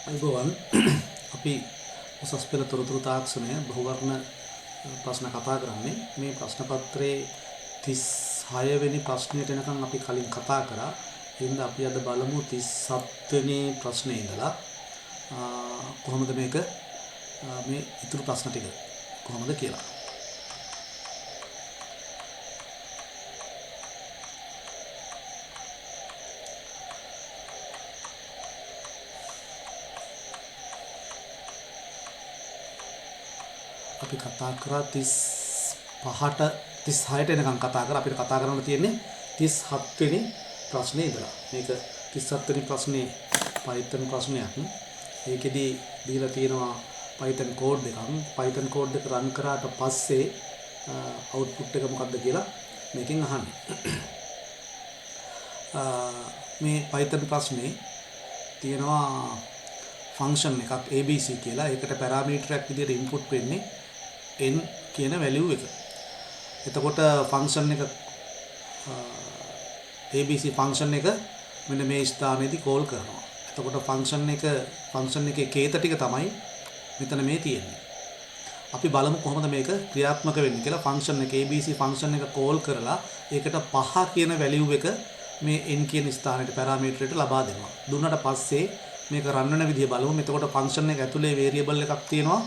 අයිබෝවන් අපි උසස් පෙළ තොරතුරු තාක්ෂණය බහුවර්ණ ප්‍රශ්න කතා කරන්නේ මේ ප්‍රශ්න පත්‍රයේ 36 වෙනි ප්‍රශ්නයට එනකන් අපි කලින් කතා කරා. එහෙනම් අපි අද බලමු 37 වෙනි ප්‍රශ්නේ ඉඳලා කොහොමද මේක මේ ඉතුරු ප්‍රශ්න ටික කොහොමද කියලා. අපි කතා කරා 35ට 36ට එනකන් කතා කරා. අපිට කතා කරන්න තියෙන්නේ 37 වෙනි ප්‍රශ්නේ ඉඳලා. මේක 37 වෙනි ප්‍රශ්නේ Python ප්‍රශ්නයක්. ඒකෙදි දීලා තියෙනවා Python කෝඩ් එකක්. Python කෝඩ් එක රන් කරාට පස්සේ අවුට්පුට් එක මොකක්ද කියලා මේකෙන් අහන්නේ. මේ Python ප්‍රශ්නේ තියෙනවා ෆන්ක්ෂන් එකක් ABC කියලා. ඒකට පැරාමීටරයක් විදිහට ඉන්පුට් වෙන්නේ n කියන වැලියු එක. එතකොට ෆන්ක්ෂන් එක ABC ෆන්ක්ෂන් එක මෙන්න මේ ස්ථානයේදී කෝල් කරනවා. එතකොට ෆන්ක්ෂන් එකේ කේත ටික තමයි මෙතන මේ තියෙන්නේ. අපි බලමු කොහොමද මේක ක්‍රියාත්මක වෙන්නේ කියලා. ෆන්ක්ෂන් එක ABC ෆන්ක්ෂන් එක කෝල් කරලා ඒකට 5 කියන වැලියු එක මේ n කියන ස්ථානයට පැරාමීටරයට ලබා දෙනවා. දුන්නට පස්සේ මේක රන් වෙන විදිය බලමු. එතකොට ෆන්ක්ෂන් එක ඇතුලේ වේරියබල් එකක් තියෙනවා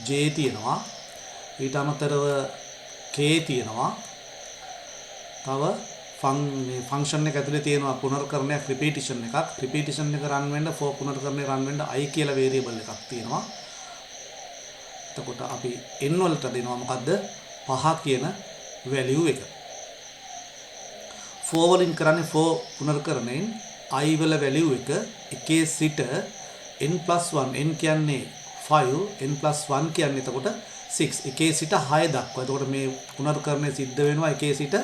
j තියෙනවා. ඊට අමතරව k තියෙනවා. තව මේ ෆන්ක්ෂන් එක ඇතුලේ තියෙනවා පුනර්කරණයක් රිපීටිෂන් එකක්. රිපීටිෂන් එක රන් වෙන්න for පුනර්කරණය රන් වෙන්න i කියලා වේරියබල් එකක් තියෙනවා. එතකොට අපි n වලට දෙනවා මොකද්ද 5 කියන වැලියු එක. for වලින් කරන්නේ for පුනර්කරණයෙන් i වල වැලියු එක එකේ සිට n+1 n කියන්නේ 5 n+1 කියන්නේ එතකොට 6 එකේ සිට 6 දක්වා. එතකොට මේ පුනර්කරණය සිද්ධ වෙනවා එකේ සිට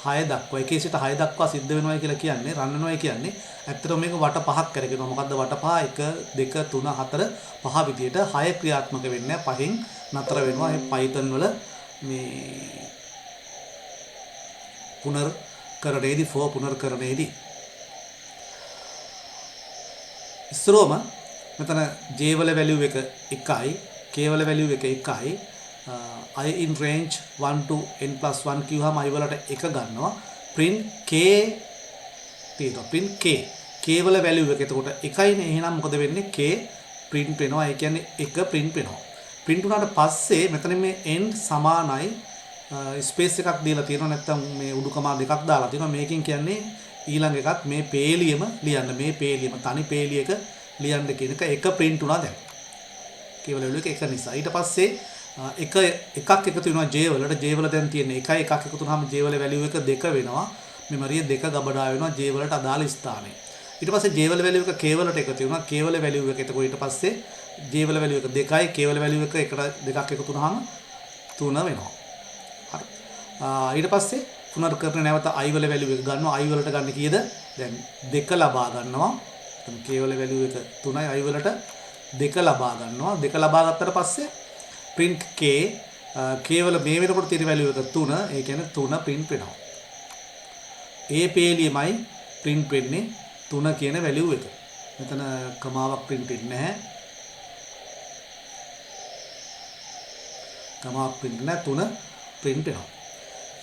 6 දක්වා. එකේ සිට 6 දක්වා සිද්ධ වෙනවා කියලා කියන්නේ රන් වෙනවා කියන්නේ ඇත්තටම මේක වට පහක් කරගෙනවා. මොකද්ද වට පහ 1 2 3 4 5 විදියට 6 ක්‍රියාත්මක වෙන්නේ 5න් නතර වෙනවා. මේ Python වල මේ පුනර්කරණයේදී for පුනර්කරණයේදී ඉස්සරෝම මෙතන j වල වැලියු එක 1යි k වල වැලියු එක 1යි i in range 1 to n+1 කිව්වම i වලට 1 ගන්නවා print k තියෙනවා print k වල වැලියු එක එතකොට 1යිනේ එහෙනම් මොකද වෙන්නේ k print වෙනවා ඒ කියන්නේ 1 print වෙනවා print වුණාට පස්සේ මෙතන මේ n සමානයි ස්පේස් එකක් දීලා තියෙනවා නැත්නම් මේ උඩුකමා දෙකක් දාලා තියෙනවා මේකෙන් කියන්නේ ඊළඟ එකත් මේ පේලියම ලියන්න මේ පේලියම තනි පේලියක ලියන්න කියන එක print වුණා දැන් කේවල වල එක නිසා ඊට පස්සේ එකක් එකතු වෙනවා j වලට j වල දැන් තියෙන එකයි එකක් එකතු වුනහම j වල වැලියු එක 2 වෙනවා මෙමරිය 2 ගබඩා වෙනවා j වලට අදාළ ස්ථානයේ ඊට පස්සේ j වල වැලියු එක k වලට එකතු වෙනවා k වල වැලියු එක එතකොට ඊට පස්සේ j වල වැලියු එක 2යි k වල වැලියු එක දෙකක් එකතු වුනහම 3 වෙනවා හරි ඊට පස්සේ පුනර්කරණ නැවත i වල වැලියු එක ගන්නවා i වලට ගන්න කීයද දැන් 2 ලබා ගන්නවා එතන k වල වැලියු එක 3යි i වලට 2 ලබා ගන්නවා 2 ලබා ගත්තට පස්සේ print k වල මේ වෙනකොට තියෙන වැලියු එක 3 ඒ කියන්නේ 3 print වෙනවා ඒ පේලියමයි print වෙන්නේ 3 කියන වැලියු එක මෙතන කමාවක් print වෙන්නේ නැහැ කමාවක් print නැහැ 3 print වෙනවා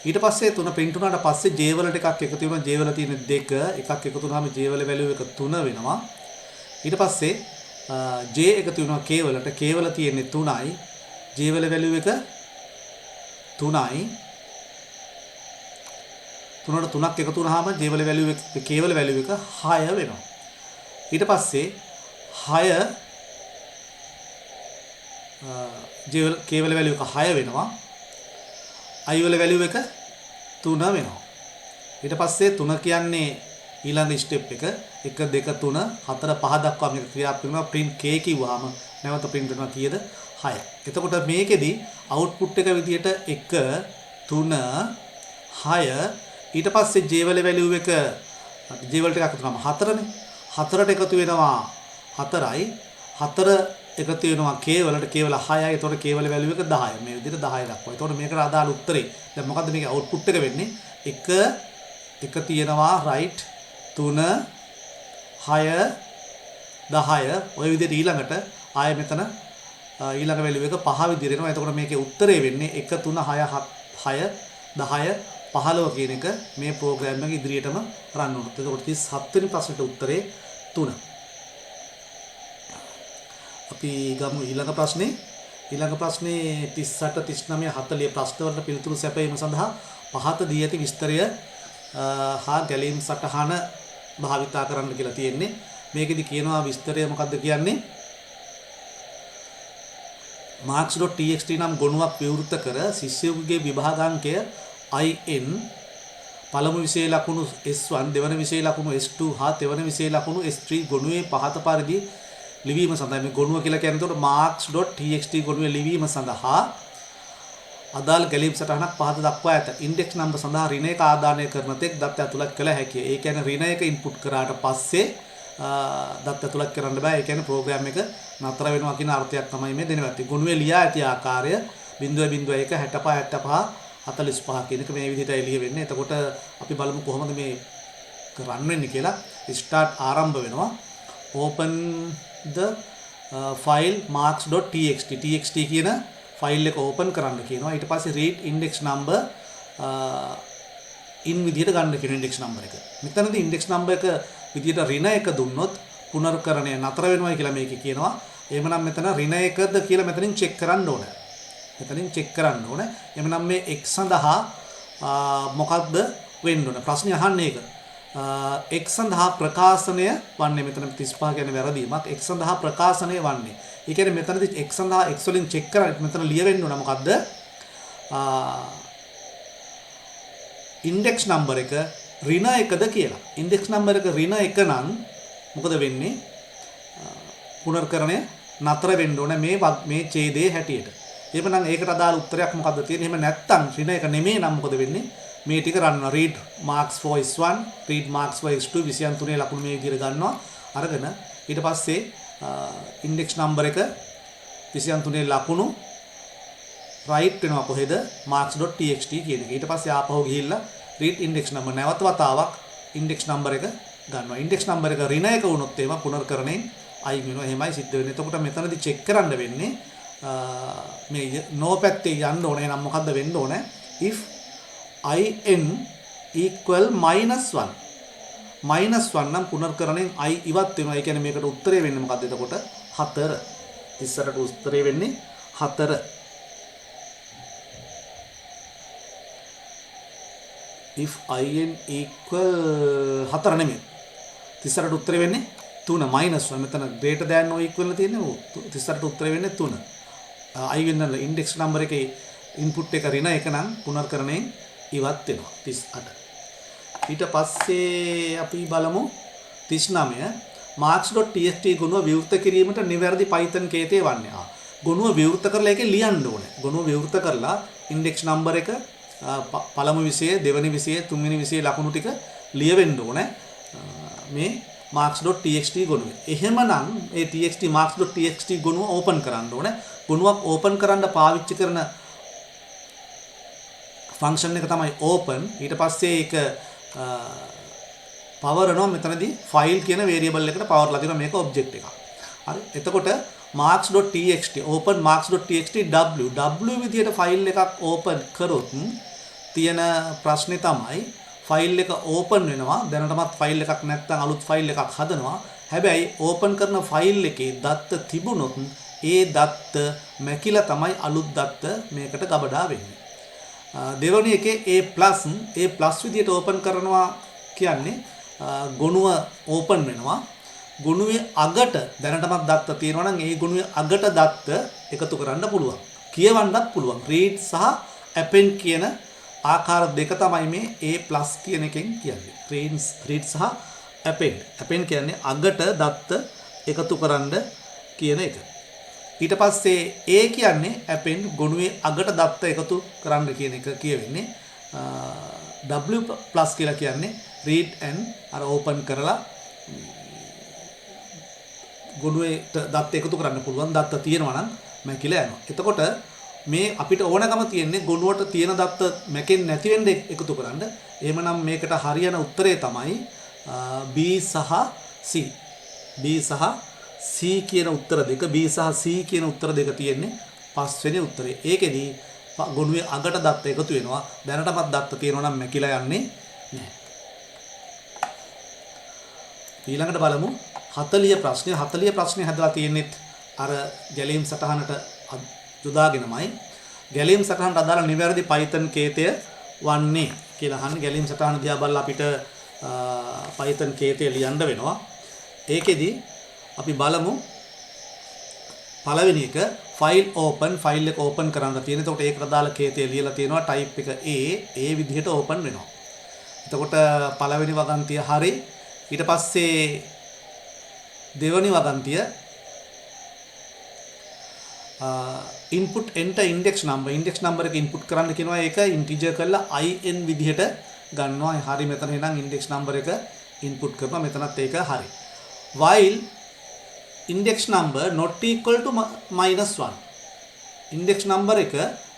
ඊට පස්සේ 3 print වුණාට පස්සේ j වලට එකක් එකතු වෙනවා j වල තියෙන 2 එකක් එකතු වුණාම j වල වැලියු එක 3 වෙනවා ඊට පස්සේ j එකතු වෙනවා k වලට k වල තියෙන්නේ 3යි j වල වැලියු එක 3යි 3ට 3ක් එකතු වුණාම j වල වැලියු එක k වල වැලියු එක 6 වෙනවා ඊට පස්සේ 6 j වල k වල වැලියු එක 6 වෙනවා i වල වැලියු එක 3 වෙනවා ඊට පස්සේ 3 කියන්නේ ඊළඟ ස්ටෙප් එක 1 2 3 4 5 දක්වා මේක ක්‍රියාත්මක වෙනවා print k කිව්වහම නැවත print වෙනවා කීයද 6 එතකොට මේකෙදි අවුට්පුට් එක විදියට 1 3 6 ඊට පස්සේ j වල වැලියු එක j වලට එකක් තුනම 4නේ 4ට එකතු වෙනවා 4යි 4 එකතු වෙනවා k වලට k වල 6යි එතකොට k වල වැලියු එක 10යි මේ විදිහට 10 දක්වා. එතකොට මේකට අදාළ උත්තරේ දැන් මොකද්ද මේකේ අවුට්පුට් එක වෙන්නේ 1 තියෙනවා right 3 6 10 ඔය විදිහට ඊළඟට ආය මෙතන ඊළඟ වැලියු එක 5 විදිහට එනවා. එතකොට මේකේ උත්තරේ වෙන්නේ 1 3 6 6 10 15 කියන එක මේ ප්‍රෝග්‍රෑම් එක ඉදිරියටම රන් වුණොත්. එතකොට 37 වෙනි ප්‍රශ්නෙට උත්තරේ 3. අපි ගමු ඊළඟ ප්‍රශ්නේ. ඊළඟ ප්‍රශ්නේ 38 39 40 ප්‍රශ්න වලට පිළිතුරු සැපයීම සඳහා පහත දී ඇති විස්තරය හා ගැලීම් සටහන භාවිතා කරන්න කියලා තියෙන්නේ. මේකෙදි කියනවා විස්තරය මොකක්ද කියන්නේ? marks.txt නම් ගොනුවක් විවෘත කර ශිෂ්‍යයෙකුගේ විභාගාංකය in පළමු විෂය ලකුණු S1 දෙවන විෂය ලකුණු S2 හා තෙවන විෂය ලකුණු S3 ගොනුවේ පහත පරිදි ලිවීම සඳහා මේ ගොනුව කියලා කියන්නේ එතකොට marks.txt ගොනුවේ ලිවීම සඳහා අදාළ ගැලීම් සටහනක් පහත දක්වා ඇත. ඉන්ඩෙක්ස් නම්බර් සඳහා ඍණ එක ආදානය කරන තෙක් දත් ඇතුළත් කළ හැකිය. ඒ කියන්නේ ඍණ එක ඉන්පුට් කරාට පස්සේ දත් ඇතුළත් කරන්න බෑ. ඒ කියන්නේ ප්‍රෝග්‍රෑම් එක නතර වෙනවා කියන අර්ථයක් තමයි මේ දෙන්නේ. ගොනුවේ ලියා ඇති ආකාරය 0.01 65 45 කියන එක මේ විදිහට එළිය වෙන්නේ. එතකොට අපි බලමු කොහොමද මේ රන් වෙන්නේ කියලා. ස්ටාර්ට් ආරම්භ වෙනවා. open the file marks.txt txt කියන ෆයිල් එක ඕපන් කරන්න කියනවා. ඊට පස්සේ read index number in විදිහට ගන්න කියන index number එක. මෙතනදී index number එක විදිහට ඍණ එක දුන්නොත් පුනර්කරණය නතර වෙනවා කියලා මේකේ කියනවා. එහෙමනම් මෙතන ඍණ එකද කියලා මෙතනින් චෙක් කරන්න ඕනේ. මෙතනින් චෙක් කරන්න ඕනේ. එහෙමනම් මේ x සඳහා මොකක්ද වෙන්න ඕනේ? ප්‍රශ්නේ අහන්නේ ඒක. x සඳහා ප්‍රකාශනය වන්නේ මෙතන 35 කියන්නේ වැරදීමක්. x සඳහා ප්‍රකාශනය වන්නේ. ඒ කියන්නේ මෙතනදී x සඳහා x වලින් චෙක් කරලා මෙතන ලියවෙන්න ඕන මොකද්ද? ඉන්ඩෙක්ස් නම්බර් එක ඍණ එකද කියලා. ඉන්ඩෙක්ස් නම්බර් එක ඍණ එක නම් මොකද වෙන්නේ? පුනර්කරණය නතර වෙන්න ඕන මේ ඡේදයේ හැටියට. එහෙමනම් ඒකට අදාළ උත්තරයක් මොකද්ද තියෙන්නේ? එහෙම නැත්නම් ඍණ එක නෙමෙයි නම් මොකද වෙන්නේ? මේ ටික රන්නවා. read marks for S1 read marks for S2 විෂයන් තුනේ ලකුණු මේ විදිහට ගන්නවා. අරගෙන ඊට පස්සේ ඉන්ඩෙක්ස් නම්බර් එක විෂයන් තුනේ ලකුණු right වෙනවා කොහෙද? marks.txt කියන එක. ඊට පස්සේ ආපහු ගිහිල්ලා read index number නැවත වතාවක් ඉන්ඩෙක්ස් නම්බර් එක ගන්නවා. ඉන්ඩෙක්ස් නම්බර් එක ඍණ එක වුණොත් එහෙම පුනර්කරණයෙන් අයින් වෙනවා. එහෙමයි සිද්ධ වෙන්නේ. එතකොට මෙතනදී check කරන්න වෙන්නේ මේ no පැත්තේ යන්න ඕනේ. නම් මොකද්ද වෙන්න ඕනේ? if in equal -1 -1 නම් පුනර්කරණයෙන් i ඉවත් වෙනවා. ඒ කියන්නේ මේකට උත්තරේ වෙන්නේ මොකද්ද එතකොට? 4. ඉස්සරට උත්තරේ වෙන්නේ 4. if in equal 4 නෙමෙයි. ඉස්සරට උත්තරේ වෙන්නේ 3 -1. මෙතන greater than or equal ලා තියෙන්නේ. ඉස්සරට උත්තරේ වෙන්නේ 3. i වෙන ඉන්ඩෙක්ස් නම්බර් එකේ ඉන්පුට් එක ඍණ එක නම් පුනර්කරණයෙන් ඉවත් වෙනවා 38. ඊට පස්සේ අපි බලමු 39 marks.txt ගුණුව විවෘත කිරීමට නිවැරදි Python කේතය වන්නේ. ගුණුව විවෘත කරලා ඒකේ ලියන්න ඕනේ. ගුණුව විවෘත කරලා ඉන්ඩෙක්ස් නම්බර් එක පළමු විෂය, දෙවෙනි විෂය, තුන්වෙනි විෂය ලකුණු ටික ලියවෙන්න ඕනේ. මේ marks.txt ගුණුවේ. එහෙමනම් ඒ txt marks.txt ගුණුව ඕපන් කරන්න ඕනේ. ගුණුවක් ඕපන් කරන්න පාවිච්චි කරන ෆන්ක්ෂන් එක තමයි open. ඊට පස්සේ ඒක power වෙනවා. මෙතනදී file කියන variable එකට power ලා දෙනවා. මේක object එකක්. හරි. එතකොට marks.txt open marks.txt w විදියට file එකක් open කරොත් තියෙන ප්‍රශ්නේ තමයි file එක open වෙනවා. දැනටමත් file එකක් නැත්නම් අලුත් file එකක් හදනවා. හැබැයි open කරන file එකේ දත්ත තිබුණොත් ඒ දත්ත මැකිලා තමයි අලුත් දත්ත මේකට ගබඩා වෙන්නේ. දෙවැනි එකේ A+ විදියට ඕපන් කරනවා කියන්නේ ගොනුව ඕපන් වෙනවා. ගොනුවේ අගට දැනටමත් දත්ත තියෙනවා නම් ඒ ගොනුවේ අගට දත්ත එකතු කරන්න පුළුවන්. කියවන්නත් පුළුවන්. read සහ append කියන ආකාර දෙක තමයි මේ A+ කියන එකෙන් කියන්නේ. read සහ append. append කියන්නේ අගට දත්ත එකතු කරන්න කියන එක. ඊට පස්සේ A කියන්නේ append ගොනුවේ අගට දත්ත එකතු කරන්න කියන එක කියවෙන්නේ. W+ කියලා කියන්නේ read and අර open කරලා ගොනුවේ දත්ත එකතු කරන්න පුළුවන්. දත්ත තියෙනවා නම් මැකිලා යනවා. එතකොට මේ අපිට ඕනකම තියෙන්නේ ගොනුවට තියෙන දත්ත මැකෙන්නේ නැති වෙන්න එකතු කරන්න. එහෙමනම් මේකට හරියන උත්තරේ තමයි B සහ C. B සහ C කියන උත්තර දෙක B සහ C කියන උත්තර දෙක තියෙන්නේ පස්වෙනි උත්තරේ. ඒකෙදී ගොනුවේ අගට දත්ත එකතු වෙනවා. දැනටමත් දත්ත තියෙනවා නම් මැකිලා යන්නේ නැහැ. ඊළඟට බලමු 40 ප්‍රශ්නය. 40 ප්‍රශ්නේ හදලා තියෙන්නේ අර ගැලීම් සටහනට යොදාගෙනමයි. ගැලීම් සටහනට අදාළ නිවැරදි Python කේතය වන්නේ කියලා අහන්නේ. ගැලීම් සටහන දිහා බලලා අපිට Python කේතය ලියන්න වෙනවා. ඒකෙදි අපි බලමු පළවෙනි එක ෆයිල් ඕපන්, ෆයිල් එක ඕපන් කරන්න තියෙන. එතකොට ඒකට අදාළ කේතය ලියලා තියෙනවා. ටයිප් එක A විදිහට ඕපන් වෙනවා. එතකොට පළවෙනි වගන්තිය හරි. ඊට පස්සේ දෙවෙනි වගන්තිය input enter index number එක input කරන්න කියනවා. ඒක integer කරලා in විදිහට ගන්නවා. හරි මෙතන එහෙනම් index number එක input කරනවා. මෙතනත් ඒක හරි. while index number not equal to -1. index number එක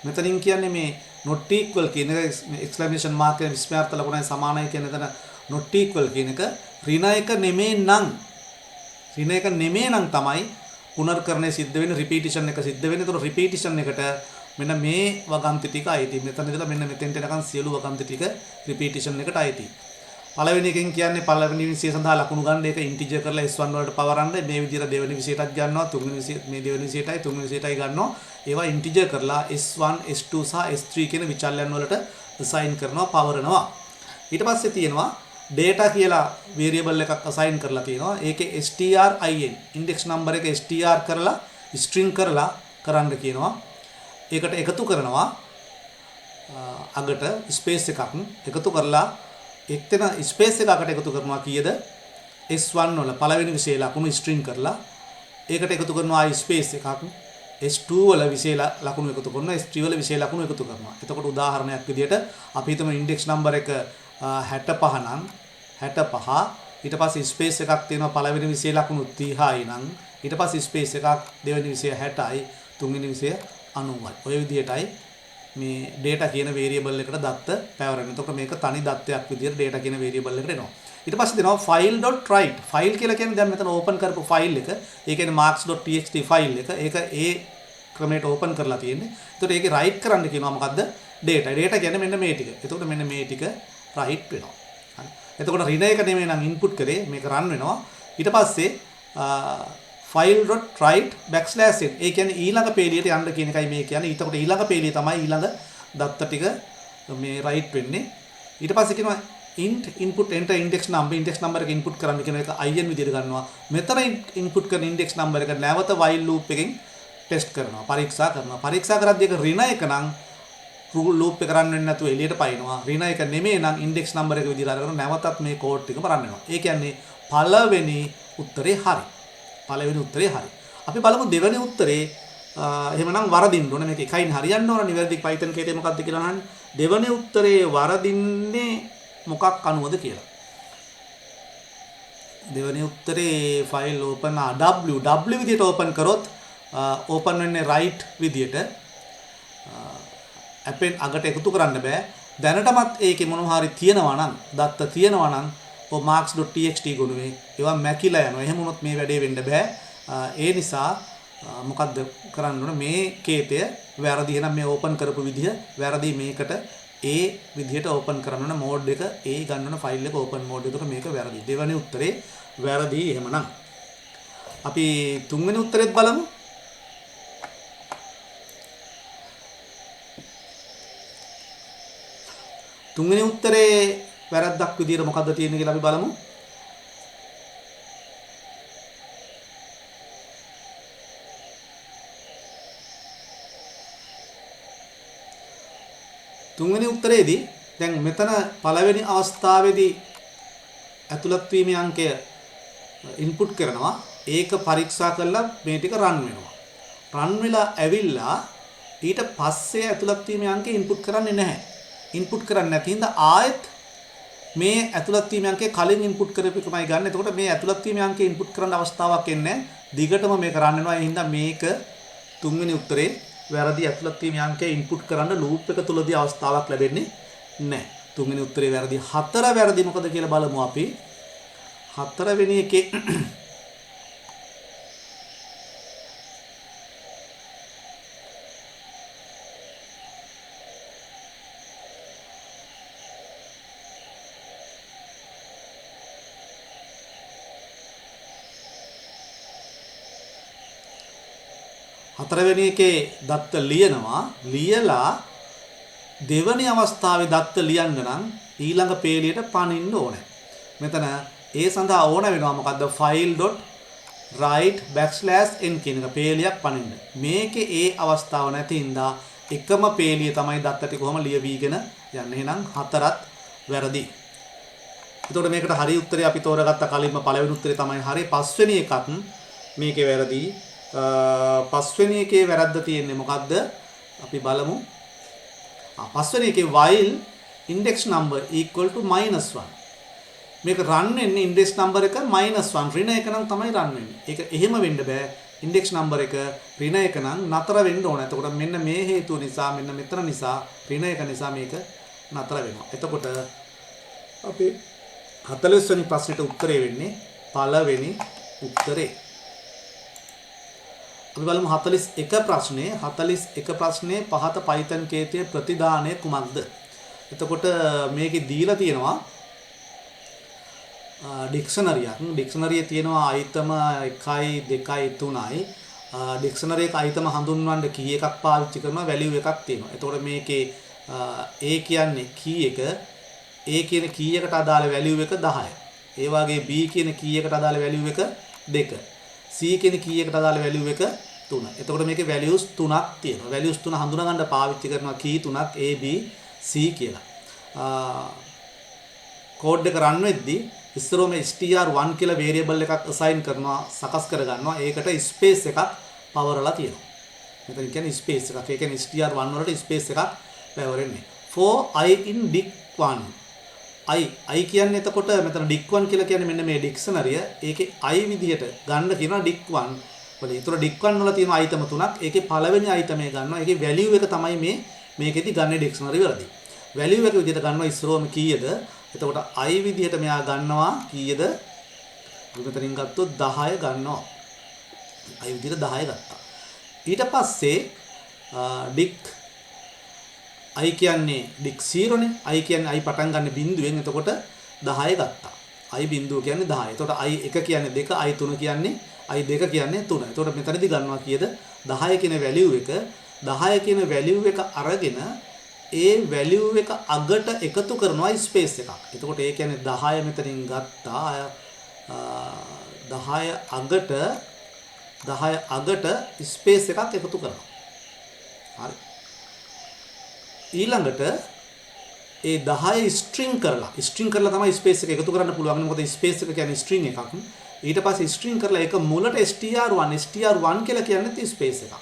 මෙතනින් කියන්නේ මේ not equal කියන එක exclamation mark එක විස්මයාර්ථ ලකුණයි සමානයි කියන එතන not equal කියන එක ඍණ එක නෙමෙයි නම් තමයි පුනර්කරණය සිද්ධ වෙන්නේ, repetition එක සිද්ධ වෙන්නේ. ඒතකොට repetition එකට මෙන්න මේ වගන්ති ටික අයිති. මෙතන ඉඳලා මෙන්න මෙතෙන්ට එනකන් සියලු වගන්ති ටික repetition එකට අයිති. පළවෙනි එකෙන් කියන්නේ පළවෙනි විෂය සඳහා ලකුණු ගන්න. ඒක integer කරලා S1 වලට පවරන්න. මේ විදිහට දෙවෙනි විෂයටත් ගන්නවා. තුන්වෙනි විෂය මේ දෙවෙනි විෂයටයි තුන්වෙනි විෂයටයි ගන්නවා. ඒවා integer කරලා S1, S2 සහ S3 කියන විචල්යන් වලට assign කරනවා, පවරනවා. ඊට පස්සේ තියෙනවා data කියලා variable එකක් assign කරලා තියෙනවා. ඒකේ strin index number එක str කරලා string කරලා කරන්න කියනවා. ඒකට එකතු කරනවා අගට space එකක් එකතු කරලා එක්තන ස්පේස් එකකට එකතු කරනවා කීයද S1 වල පළවෙනි විෂය ලකුණු ස්ට්‍රින්ග් කරලා ඒකට එකතු කරනවා ස්පේස් එකක් S2 වල විෂය ලකුණු එකතු කරනවා S3 වල විෂය ලකුණු එකතු කරනවා. එතකොට උදාහරණයක් විදිහට අපි හිතමු ඉන්ඩෙක්ස් නම්බර් එක 65 නම් 65 ඊට පස්සේ ස්පේස් එකක් තියෙනවා පළවෙනි විෂය ලකුණු 30යි නම් ඊට පස්සේ ස්පේස් එකක් දෙවෙනි විෂය 60යි තුන්වෙනි විෂය 90යි. ඔය විදිහටයි මේ data කියන variable එකට දත්ත පැවරෙන්නේ. එතකොට මේක තනි දත්තයක් විදිහට data කියන variable එකට එනවා. ඊට පස්සේ දෙනවා file.write. file කියලා කියන්නේ දැන් මෙතන open කරපු file එක. ඒ කියන්නේ marks.txt file එක. ඒක ඒ ක්‍රමයට open කරලා තියෙන්නේ. එතකොට ඒකේ write කරන්න කියනවා මොකද්ද? data. data කියන්නේ මෙන්න මේ ටික. එතකොට මෙන්න මේ ටික write වෙනවා. හරි. එතකොට ඍණ එක නෙමෙයි නම් input කරේ මේක run වෙනවා. ඊට පස්සේ file.write backslash n. ඒ කියන්නේ ඊළඟ පේලියට යන්න කියන එකයි මේ කියන්නේ. ඊටකොට ඊළඟ පේලිය තමයි ඊළඟ දත්ත ටික මේ write වෙන්නේ. ඊට පස්සේ කියනවා int input enter index number එක input කරන්න කියන එක in විදිහට ගන්නවා. මෙතන input කරන index number එක නැවත while loop එකෙන් test කරනවා. පරීක්ෂා කරනවා. පරීක්ෂා කරද්දී ඒක ඍණ එක නම් loop එක run වෙන්නේ නැතුව එළියට පයින්නවා. ඍණ එක නෙමෙයි නම් index number එක විදිහට අරගෙන නැවතත් මේ code ටිකම run වෙනවා. ඒ කියන්නේ පළවෙනි උත්තරේ හරි. පළවෙනි උත්තරේ හරි. අපි බලමු දෙවෙනි උත්තරේ එහෙමනම් වරදින්න ඕනේ. මේක එකයින් හරියන්න ඕන. නිවැරදි Python කේතේ මොකක්ද කියලා අහන්නේ. දෙවෙනි උත්තරේ වරදින්නේ මොකක් අනුවද කියලා. දෙවෙනි උත්තරේ file open w විදිහට open කරොත් open වෙන්නේ right විදිහට. append අගට එකතු කරන්න බෑ. දැනටමත් ඒකේ මොනවා හරි තියෙනවා නම් දත්ත තියෙනවා නම් ඔය marks.txt ගොනුවේ ඒවා මැකිලා යනවා. එහෙම වුණොත් මේ වැඩේ වෙන්න බෑ. ඒ නිසා මොකද්ද කරන්න ඕන මේ කේතය වැරදි. එහෙනම් මේ ඕපන් කරපු විදිහ වැරදි. මේකට ඒ විදිහට ඕපන් කරන්න ඕන මෝඩ් එක ඒ ගන්න ඕන ෆයිල් එක ඕපන් මෝඩ් එකට මේක වැරදි. දෙවෙනි උත්තරේ වැරදි. එහෙමනම් අපි තුන්වෙනි උත්තරෙත් බලමු. තුන්වෙනි උත්තරේ වැරද්දක් විදිහට මොකද්ද තියෙන්නේ කියලා අපි බලමු. තුන්වෙනි උත්තරේදී දැන් මෙතන පළවෙනි අවස්ථාවේදී ඇතුළත් වීමේ අංකය ඉන්පුට් කරනවා. ඒක පරීක්ෂා කරලා මේ ටික රන් වෙනවා. රන් වෙලා ඇවිල්ලා ඊට පස්සේ ඇතුළත් වීමේ අංකය ඉන්පුට් කරන්නේ නැහැ. ඉන්පුට් කරන්නේ නැති හින්දා ආයෙත් මේ ඇතුළත් වීමේ අංකය කලින් ඉන්පුට් කරපු එකමයි ගන්න. එතකොට මේ ඇතුළත් වීමේ අංකය ඉන්පුට් කරන්න අවස්ථාවක් එන්නේ නැහැ. දිගටම මේක රන් වෙනවා. ඒ හින්දා මේක තුන්වෙනි උත්තරේ වැරදි. ඇතුළත් වීමේ අංකය ඉන්පුට් කරන්න ලූප් එක තුලදී අවස්ථාවක් ලැබෙන්නේ නැහැ. තුන්වෙනි උත්තරේ වැරදි. හතර වැරදි මොකද කියලා බලමු අපි. හතරවෙනි එකේ හතරවෙනි එකේ දත්ත ලියනවා. ලියලා දෙවැනි අවස්ථාවේ දත්ත ලියන්න නම් ඊළඟ පේලියට පනින්න ඕනේ. මෙතන ඒ සඳහා ඕන වෙනවා මොකද්ද? file.write\n කියන එක පේලියක් පනින්න. මේකේ ඒ අවස්ථාව නැති හින්දා එකම පේලිය තමයි දත්ත ටික කොහොම ලියවිගෙන යන්නේ. එහෙනම් හතරත් වැරදි. එතකොට මේකට හරි උත්තරය අපි තෝරගත්ත කලින්ම පළවෙනි උත්තරේ තමයි හරි. පස්වෙනි එකත් මේකේ වැරදි. පස්වෙනි එකේ වැරද්ද තියෙන්නේ මොකද්ද? අපි බලමු. පස්වෙනි එකේ while index number equal to -1. මේක run වෙන්නේ index number එක -1 ඍණ එක නම් තමයි run වෙන්නේ. ඒක එහෙම වෙන්න බෑ. index number එක ඍණ එක නම් නතර වෙන්න ඕන. එතකොට මෙන්න මේ හේතුව නිසා මෙන්න මෙතන නිසා ඍණ එක නිසා මේක නතර වෙනවා. එතකොට අපි 40 වෙනි ප්‍රශ්නෙට උත්තරේ වෙන්නේ පළවෙනි උත්තරේ. අපි බලමු 41 ප්‍රශ්නේ. 41 ප්‍රශ්නේ පහත Python කේතයේ ප්‍රතිදානය කුමක්ද? එතකොට මේකේ දීලා තියෙනවා ඩික්ෂනරියක්. ඩික්ෂනරියේ තියෙනවා item 1යි 2යි 3යි. ඩික්ෂනරි එක item හඳුන්වන්න key එකක් පාවිච්චි කරනවා, value එකක් තියෙනවා. එතකොට මේකේ A කියන්නේ key එක, A කියන key එකට අදාළ value එක 10. ඒ වගේ B කියන key එකට අදාළ value එක 2. C කියන key එකට අදාළ value එක 3. එතකොට මේකේ values 3ක් තියෙනවා. values 3 හඳුනා ගන්න පාවිච්චි කරනවා key 3ක් A B C කියලා. කෝඩ් එක රන් වෙද්දී ඉස්සරෝම str1 කියලා variable එකක් assign කරනවා, සකස් කර ගන්නවා. ඒකට space එකක් පවරලා තියෙනවා. මෙතන කියන්නේ space එකක්. ඒ කියන්නේ str1 වලට space එකක් පැවරෙන්නේ. for I in dict1. I කියන්නේ එතකොට මෙතන dict1 කියලා කියන්නේ මෙන්න මේ dictionary. ඒකේ I විදිහට ගන්න කියනවා dict1. වල ඒතර dict1 වල තියෙන item තුනක්. ඒකේ පළවෙනි item එක ගන්නවා. ඒකේ value එක තමයි මේකෙදි ගන්න dictionary වලදී. value එක විදිහට ගන්නවා ඉස්සරෝම කීයද? එතකොට I විදිහට මෙයා ගන්නවා කීයද? අපි මෙතනින් ගත්තොත් 10 ගන්නවා. I විදිහට 10 ගත්තා. ඊට පස්සේ dict I කියන්නේ dict 0 නේ. I කියන්නේ I පටන් ගන්න බිඳුවෙන්. එතකොට 10 ගත්තා. I බිඳුව කියන්නේ 10. එතකොට I 1 කියන්නේ 2, I 3 කියන්නේ I 2 කියන්නේ 3. එතකොට මෙතනදී ගන්නවා කීයද? 10 කියන value එක 10 කියන value එක අරගෙන ඒ value එක අගට එකතු කරනවා space එකක්. එතකොට ඒ කියන්නේ 10 මෙතනින් ගත්තා. 10 අගට space එකක් එකතු කරනවා. හරි. ඊළඟට ඒ 10 string කරලා තමයි space එක එකතු කරන්න පුළුවන්. මොකද space එක කියන්නේ string එකක්. ඊට පස්සේ string කරලා ඒක මුලට str1 කියලා කියන්නේ space එකක්.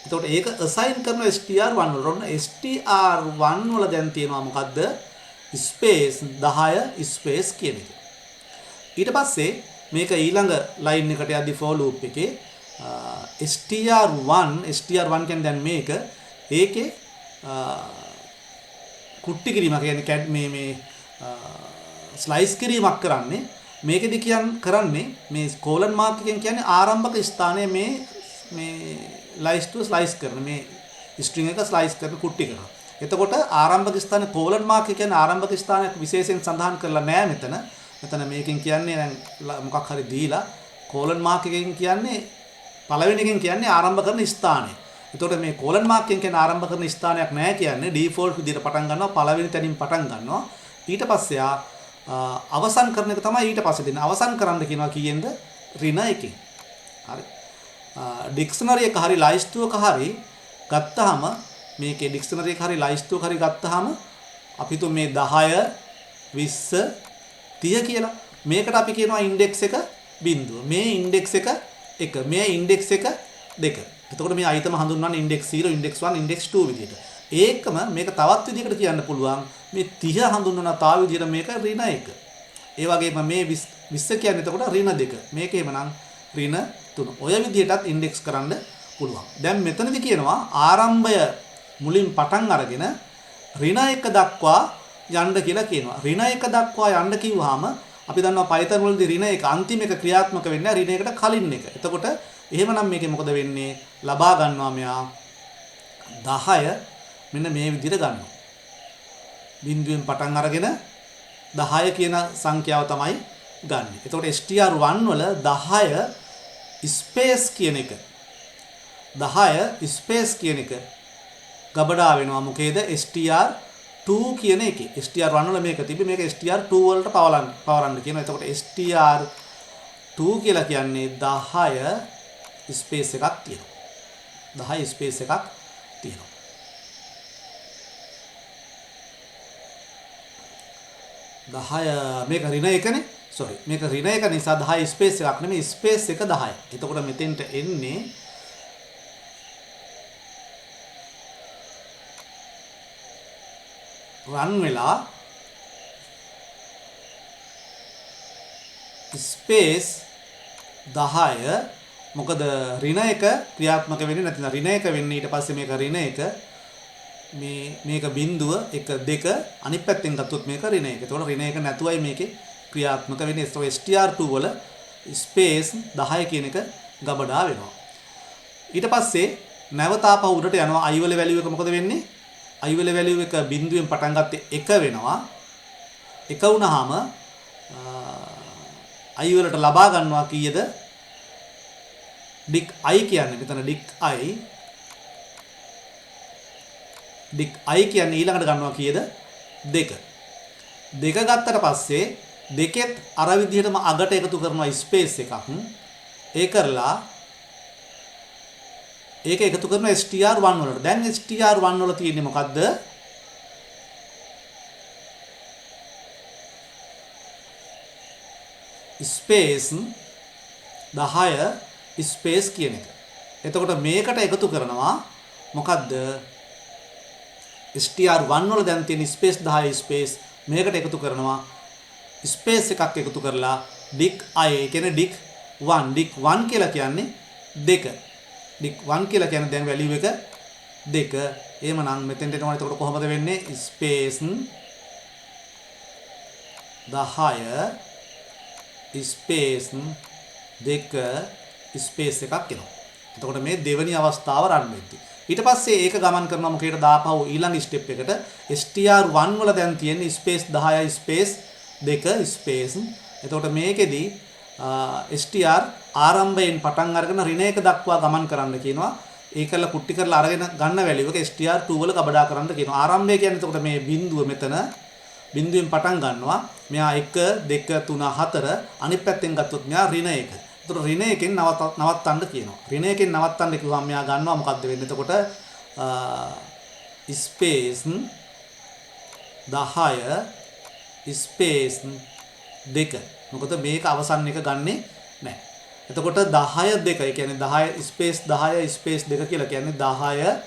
එතකොට ඒක assign කරන str1 වල str1 වල දැන් තියෙනවා මොකද්ද? space 10 space කියන එක. ඊට පස්සේ මේක ඊළඟ line එකට යද්දි for loop එකේ str1 කියන්නේ දැන් මේක ඒකේ කුට්ටි කිරීමක් කියන්නේ මේ ස්ලයිස් කිරීමක් කරන්නේ මේකෙදි කරන්නේ මේ colon mark එකෙන් කියන්නේ ආරම්භක ස්ථානයේ මේ list to slice කරන මේ string එක slice කරන කුට්ටි කරනවා. එතකොට ආරම්භක ස්ථානයේ colon mark කියන්නේ ආරම්භක ස්ථානයක් විශේෂයෙන් සඳහන් කරලා නැහැ මෙතන. මෙතන මේකෙන් කියන්නේ දැන් මොකක් හරි දීලා colon mark එකෙන් කියන්නේ පළවෙනි එකෙන් කියන්නේ ආරම්භ කරන ස්ථානය. එතකොට මේ colon mark එකෙන් කියන්නේ ආරම්භ කරන ස්ථානයක් නැහැ කියන්නේ default විදිහට පටන් ගන්නවා පළවෙනි තැනින් පටන් ගන්නවා. ඊට පස්සේ අවසන් කරන එක තමයි ඊට පස්සේ දෙන්නේ. අවසන් කරන්න කියනවා කීයෙන්ද? ඍණ එකකින්. හරි. ඩික්ෂනරි එක හරි ලයිස්තුවක හරි ගත්තාම මේකේ ඩික්ෂනරි එක හරි ලයිස්තුවක හරි ගත්තාම අපි තු මේ 10 20 30 කියලා මේකට අපි කියනවා ඉන්ඩෙක්ස් එක බිඳුව. මේ ඉන්ඩෙක්ස් එක 1 මේ ඉන්ඩෙක්ස් එක 2. එතකොට මේ item හඳුන්වන්නේ ඉන්ඩෙක්ස් 0 ඉන්ඩෙක්ස් 1 ඉන්ඩෙක්ස් 2 විදිහට. ඒකම මේක තවත් විදිහකට කියන්න පුළුවන්. මේ 30 හඳුන්වන තාව විදිහට මේක ඍණ 1. ඒ වගේම මේ 20 කියන්නේ එතකොට ඍණ 2. මේක එමනම් ඍණ 3. ඔය විදිහටත් ඉන්ඩෙක්ස් කරන්න පුළුවන්. දැන් මෙතනදී කියනවා ආරම්භය මුලින් පටන් අරගෙන ඍණ 1 දක්වා යන්න කියලා කියනවා. ඍණ 1 දක්වා යන්න කිව්වහම අපි දන්නවා Python වලදී ඍණ 1 අන්තිම එක ක්‍රියාත්මක වෙන්නේ ඍණ 1ට කලින් එක. එතකොට එහෙමනම් මේකේ මොකද වෙන්නේ? ලබා ගන්නවා මෙයා 10 මෙන්න මේ විදිහට ගන්නවා. බිඳුවෙන් පටන් අරගෙන 10 කියන සංඛ්‍යාව තමයි ගන්න. එතකොට str1 වල 10 ස්පේස් කියන එක 10 ස්පේස් කියන එක ගබඩා වෙනවා මොකේද str2 කියන එකේ. str1 වල මේක තිබි මේක str2 වලට පවරන්න කියනවා. එතකොට str2 කියලා කියන්නේ 10 ස්පේස් එකක් තියෙනවා. 10 ස්පේස් එකක් තියෙනවා. මේක ඍණ එකනේ. sorry මේක ඍණ එක නිසා 10 ස්පේස් එකක් නෙමෙයි ස්පේස් එක 10යි. එතකොට මෙතෙන්ට එන්නේ රන් වෙලා ස්පේස් 10 මොකද ඍණ එක ක්‍රියාත්මක වෙන්නේ නැතිනම් ඍණ එක වෙන්නේ ඊට පස්සේ මේක ඍණ එක මේක බිඳුව 1 2 අනිත් පැත්තෙන් ගත්තොත් මේක ඍණ එක. ඒතකොට ඍණ එක නැතුවයි මේකේ ක්‍රියාත්මක වෙන්නේ. ඒ str2 වල ස්පේස් 10 කියන එක ගබඩා වෙනවා. ඊට පස්සේ නැවත ආපහු උඩට යනවා. i වල වැලියු එක මොකද වෙන්නේ? i වල වැලියු එක බිඳුවෙන් පටන් ගත්තේ 1 වෙනවා. 1 වුණාම i වලට ලබා ගන්නවා කීයද? dic i කියන්නේ මෙතන dic i කියන්නේ ඊළඟට ගන්නවා කීයද? 2. 2 ගත්තට පස්සේ දෙකෙත් අර විදිහටම අගට එකතු කරනවා ස්පේස් එකක්. ඒ කරලා ඒක එකතු කරන str1 වලට. දැන් str1 වල තියෙන්නේ මොකද්ද? ස්පේස් 10 ස්පේස් කියන එක. එතකොට මේකට එකතු කරනවා මොකද්ද? str1 වල දැන් තියෙන ස්පේස් 10 ස්පේස් මේකට එකතු කරනවා ස්පේස් එකක් එකතු කරලා dic i කියන්නේ dic1 කියලා කියන්නේ 2. dic1 කියලා කියන්නේ දැන් වැලියු එක 2. එහෙමනම් මෙතෙන්ට එනවා. එතකොට කොහොමද වෙන්නේ? ස්පේස් 10 ස්පේස් 2 ස්පේස් එකක් එනවා. එතකොට මේ දෙවෙනි අවස්ථාව රන් වෙද්දී ඊට පස්සේ ඒක ගමන් කරනවා මොකේද? දාපහුව ඊළඟ ස්ටෙප් එකට str1 වල දැන් තියෙන ස්පේස් 10 ස්පේස් 2 ස්පේස්. එතකොට මේකෙදි str ආරම්භයෙන් පටන් අරගෙන ඍණ එක දක්වා ගමන් කරන්න කියනවා. ඒකල කුට්ටි කරලා අරගෙන ගන්න වැලියු එක str2 වල ගබඩා කරන්න කියනවා. ආරම්භය කියන්නේ එතකොට මේ බිඳුව මෙතන බිඳුවෙන් පටන් ගන්නවා. මෙහා 1 2 3 4 අනිත් පැත්තෙන් ගත්තොත් මෙහා ඍණ 1. එතකොට ඍණ එකෙන් නවත්තන්න කියනවා. ඍණ එකෙන් නවත්තන්න කිව්වම මෙයා ගන්නවා මොකද්ද වෙන්නේ? එතකොට ස්පේස් 10 ස්පේස් 2. මොකද මේක අවසන් එක ගන්නෙ නැහැ. එතකොට 10 2 ඒ කියන්නේ 10 ස්පේස් 10 ස්පේස් 2 කියලා කියන්නේ 10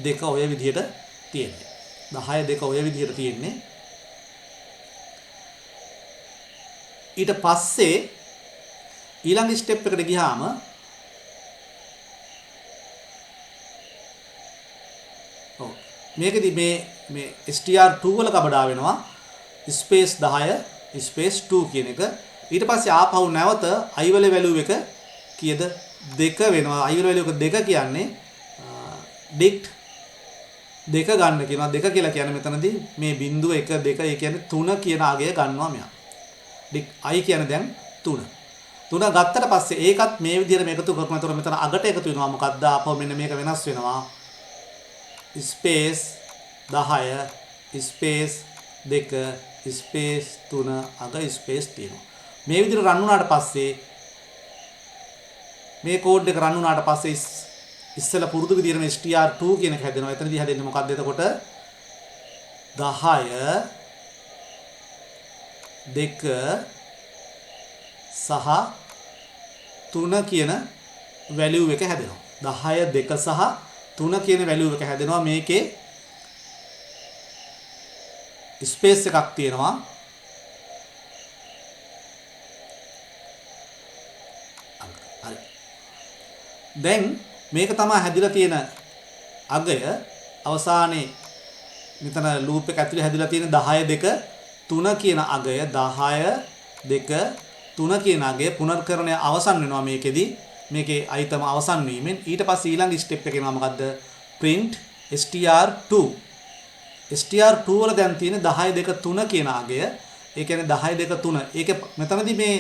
2 ඔය විදිහට තියෙන්නේ. 10 2 ඔය විදිහට තියෙන්නේ. ඊට පස්සේ ඊළඟ ස්ටෙප් එකට ගියාම මේකෙදි මේ str2 වල ගබඩා වෙනවා ස්පේස් 10 ස්පේස් 2 කියන එක. ඊට පස්සේ ආපහු නැවත i වල වැලියු එක කීයද? 2 වෙනවා. i වල වැලියු එක 2 කියන්නේ dict 2 ගන්න කියනවා. 2 කියලා කියන්නේ මෙතනදී මේ බිඳුව 1 2 ඒ කියන්නේ 3 කියන අගය ගන්නවා මෙයා. dic i කියන්නේ දැන් 3. 3 ගත්තට පස්සේ ඒකත් මේ විදිහට මේකතු කරනවා. ඒතකොට මෙතන අගට එකතු වෙනවා. මොකක්ද? ආපහු මෙන්න මේක වෙනස් වෙනවා. ස්පේස් 10 ස්පේස් 2 ස්පේස් 3 අග ස්පේස් තියෙනවා. මේ විදිහට රන් වුණාට පස්සේ මේ කෝඩ් එක රන් වුණාට පස්සේ ඉස්සෙල්ලා පුරුදු විදිහටම str2 කියන එක හැදෙනවා. එතනදී හැදෙන්නේ මොකක්ද? එතකොට 10 2 සහ 3 කියන වැලියු එක හැදෙනවා. 10 2 සහ 3 කියන වැලියු එක හැදෙනවා. මේකේ ස්පේස් එකක් තියෙනවා. හරි. දැන් මේක තමයි හැදිලා තියෙන අගය. අවසානයේ මෙතන ලූප් එක ඇතුලේ හැදිලා තියෙන 10 2 3 කියන අගය 10 2 3 කියන අගය පුනර්කරණය අවසන් වෙනවා මේකෙදි. මේකේ අයිතම අවසන් වීමෙන් ඊට පස්සේ ඊළඟ ස්ටෙප් එක එනවා මොකද්ද? print str2. str2 වල දැන් තියෙන 10 2 3 කියන අගය. ඒ කියන්නේ 10 2 3. ඒක මෙතනදී මේ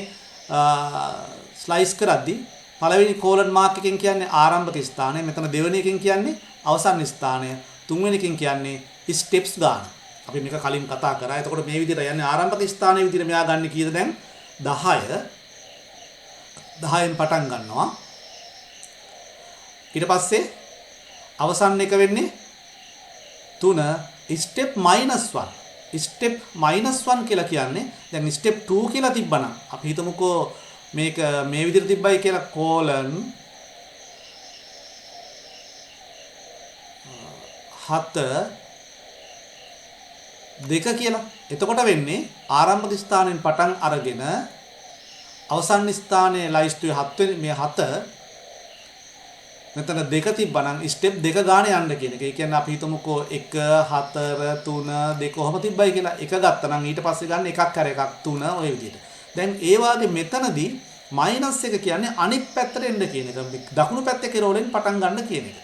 ස්ලයිස් කරද්දී පළවෙනි කෝලන් මාක් එකෙන් කියන්නේ ආරම්භක ස්ථානය. මෙතන දෙවෙනි එකෙන් කියන්නේ අවසන් ස්ථානය. තුන්වෙනි එකෙන් කියන්නේ ස්ටෙප්ස් ගන්න. අපි මේක කලින් කතා කරා. එතකොට මේ විදිහට යන්නේ ආරම්භක ස්ථානයේ විදිහට මෙයා ගන්න කීයද දැන් 10. 10න් පටන් ගන්නවා. ඊට පස්සේ අවසන් එක වෙන්නේ 3 ස්ටෙප් -1. ස්ටෙප් -1 කියලා කියන්නේ දැන් ස්ටෙප් 2 කියලා තිබ්බනම් අපි හිතමුකෝ මේක මේ විදිහට තිබ්බයි කියලා කෝලන් 7 2 කියලා. එතකොට වෙන්නේ ආරම්භක ස්ථානයෙන් පටන් අරගෙන අවසන් ස්ථානයේ ලයිස්ට්ුවේ 7 වෙනි මේ 7 මෙතන 2 තිබ්බනම් ස්ටෙප් 2 ගානේ යන්න කියන එක. ඒ කියන්නේ අපි හිතමුකෝ 1 4 3 2 කොහොම තිබ්බයි කියලා. 1 ගත්තා නම් ඊට පස්සේ ගන්න එකක් කර එකක් 3 ඔය විදිහට. දැන් ඒ වාගේ මෙතනදී -1 කියන්නේ අනිත් පැත්තට එන්න කියන එක. දකුණු පැත්තේ කෙරෝලෙන් පටන් ගන්න කියන එක.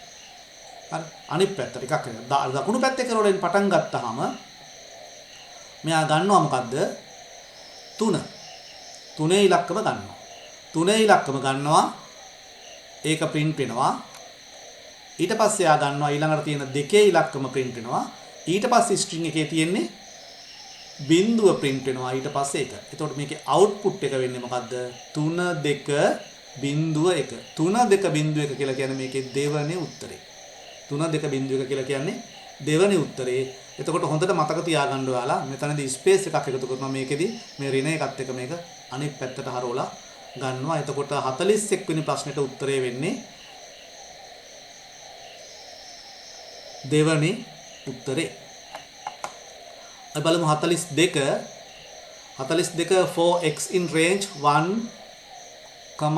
හරි. අනිත් පැත්තට එකක් දකුණු පැත්තේ කෙරෝලෙන් පටන් ගත්තාම මෙයා ගන්නවා මොකද්ද? 3. 3 ඉලක්කම ගන්නවා. 3 ඉලක්කම ගන්නවා. ඒක print වෙනවා. ඊට පස්සේ ආ ගන්නවා ඊළඟට තියෙන 2 ඉලක්කම print වෙනවා. ඊට පස්සේ string එකේ තියෙන්නේ බිඳුව print වෙනවා. ඊට පස්සේ ඒක. එතකොට මේකේ output එක වෙන්නේ මොකද්ද? 3 2 බිඳුව 1. 3 2 බිඳුව 1 කියලා කියන්නේ මේකේ දෙවනේ උත්තරේ. 3 2 බිඳුව 1 කියලා කියන්නේ දෙවනේ උත්තරේ. එතකොට හොඳට මතක තියාගන්න ඔයාලා මෙතනදී ස්පේස් එකක් එකතු කරනවා මේකෙදි මේ ඍණ එකත් එක මේක අනිත් පැත්තට හරවලා ගන්නවා. එතකොට 41 වෙනි ප්‍රශ්නෙට උත්තරේ වෙන්නේ දෙවනි උත්තරේ. අපි බලමු 42 for x in range 1, 2,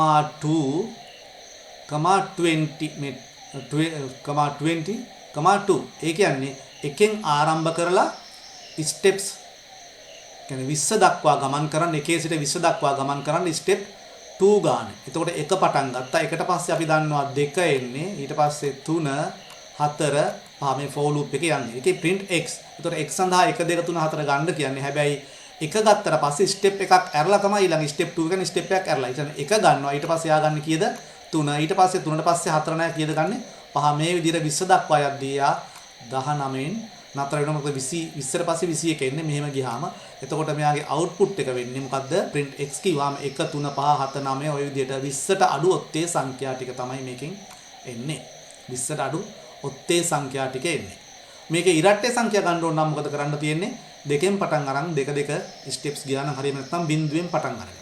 2. ඒ කියන්නේ එකෙන් ආරම්භ කරලා ස්ටෙප්ස් කියන්නේ 20 දක්වා ගමන් කරන්න එකේ සිට 20 දක්වා ගමන් කරන්න ස්ටෙප් 2 ගන්න. එතකොට එක පටන් ගත්තා. එකට පස්සේ අපි දන්නවා 2 එන්නේ. ඊට පස්සේ 3 4 5 මේ for loop එකේ යන්නේ. ඒකේ print x. එතකොට x සඳහා 1 2 3 4 ගන්න කියන්නේ. හැබැයි එක ගත්තට පස්සේ ස්ටෙප් එකක් ඇරලා තමයි ඊළඟ ස්ටෙප් 2 කියන්නේ ස්ටෙප් එකක් ඇරලා. ඒ කියන්නේ එක ගන්නවා. ඊට පස්සේ යා ගන්න කීයද? 3. ඊට පස්සේ 3ට පස්සේ 4 නැහැ කීයද ගන්නෙ? 5. මේ විදිහට 20 දක්වා යද්දී යා 19න් නතර වෙනවා. මොකද 20ට පස්සේ 21 එන්නේ මෙහෙම ගියාම. එතකොට මෙයාගේ output එක වෙන්නේ මොකද්ද? print x කිව්වම 1 3 5 7 9 ඔය විදිහට 20ට අඩු ඔත්තේ සංඛ්‍යා ටික තමයි මේකෙන් එන්නේ. 20ට අඩු ඔත්තේ සංඛ්‍යා ටික එන්නේ. මේකේ ඉරට්ටේ සංඛ්‍යා ගන්න ඕන නම් මොකද කරන්න තියෙන්නේ? දෙකෙන් පටන් අරන් දෙක ස්ටෙප්ස් ගියා නම් හරියම නැත්නම් බිඳුවෙන් පටන් අරගෙන.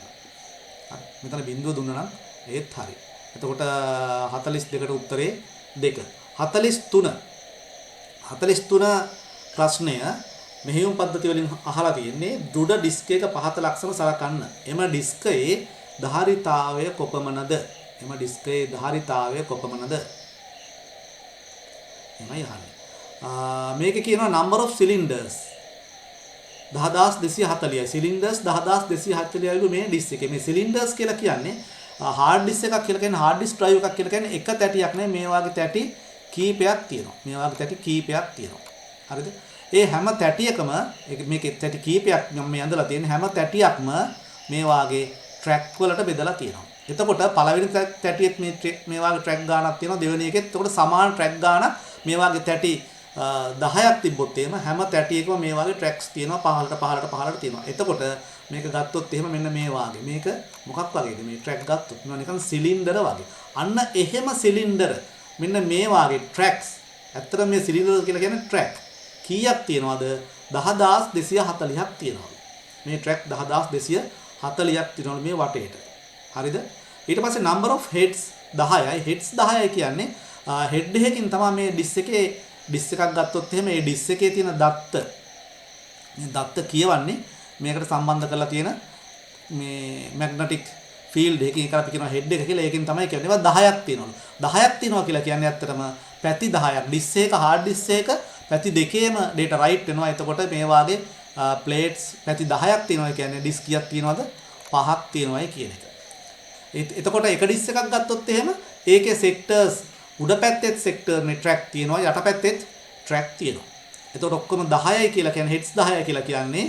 හරි. මෙතන බිඳුව දුන්නා නම් ඒත් හරි. එතකොට 42ට උත්තරේ 2. 43 ප්‍රශ්නය මෙහෙයුම් පද්ධතිය වලින් අහලා තියෙන්නේ දෘඩ ඩිස්ක් එක පහත ලක්ෂණ සලකන්න. එම ඩිස්කයේ ධාරිතාවය කොපමණද? එමයි අහන්නේ. මේකේ කියනවා number of cylinders 10240යි. cylinders 10240යි මේ ඩිස්ක් එකේ. මේ cylinders කියලා කියන්නේ hard disk එකක් කියලා කියන්නේ hard disk drive එකක් කියලා කියන්නේ එක තැටියක් නෙවෙයි මේ වගේ තැටි කීපයක් තියෙනවා. හරිද? ඒ හැම තැටියකම මේකේ තැටි කීපයක් මේ ඇඳලා තියෙන හැම තැටියක්ම මේ වාගේ ට්‍රැක් වලට බෙදලා තියෙනවා. එතකොට පළවෙනි තැටියෙත් මේ වාගේ ට්‍රැක් ගානක් තියෙනවා. දෙවෙනි එකෙත් එතකොට සමාන ට්‍රැක් ගානක් මේ වාගේ තැටි 10ක් තිබ්බොත් එහෙම හැම තැටියකම මේ වාගේ ට්‍රැක්ස් තියෙනවා 15ට තියෙනවා. එතකොට මේක ගත්තොත් එහෙම මෙන්න මේ වාගේ. මේක මොකක් වගේද මේ ට්‍රැක් ගත්තොත්? මේවා නිකන් සිලින්ඩර වගේ. අන්න එහෙම සිලින්ඩර මෙන්න මේ වාගේ ට්‍රැක්ස්. ඇත්තටම මේ සිලින්ඩර කියලා කියන්නේ ට්‍රැක්. කීයක් තියනවද? 10240ක් තියෙනවා. මේ ට්‍රැක් 10240ක් තියෙනවා මේ වටේට. හරිද? ඊට පස්සේ number of heads 10යි. heads 10යි කියන්නේ head එකකින් තමයි මේ ඩිස් එකේ ඩිස් එකක් ගත්තොත් එහෙම ඒ ඩිස් එකේ තියෙන දත්ත මේ දත්ත කියවන්නේ මේකට සම්බන්ධ කරලා තියෙන මේ magnetic field එකකින් එක අපි කියනවා head එක කියලා. ඒකෙන් තමයි කියන්නේ. ඒවා 10ක් තියෙනවලු. 10ක් තියෙනවා කියලා කියන්නේ ඇත්තටම පැති 10ක්. ඩිස් එක hard disk එක පැති දෙකේම data write වෙනවා. එතකොට මේ වාගේ plates පැති 10ක් තියෙනවා කියන්නේ ඩිස් කීයක් තියෙනවද? 5ක් තියෙනවායි කියන එක. එතකොට එක ඩිස් එකක් ගත්තොත් එහෙම ඒකේ sectors උඩ පැත්තෙත් sector මේ track තියෙනවා යට පැත්තෙත් track තියෙනවා. එතකොට ඔක්කොම 10යි කියලා කියන්නේ heads 10යි කියලා කියන්නේ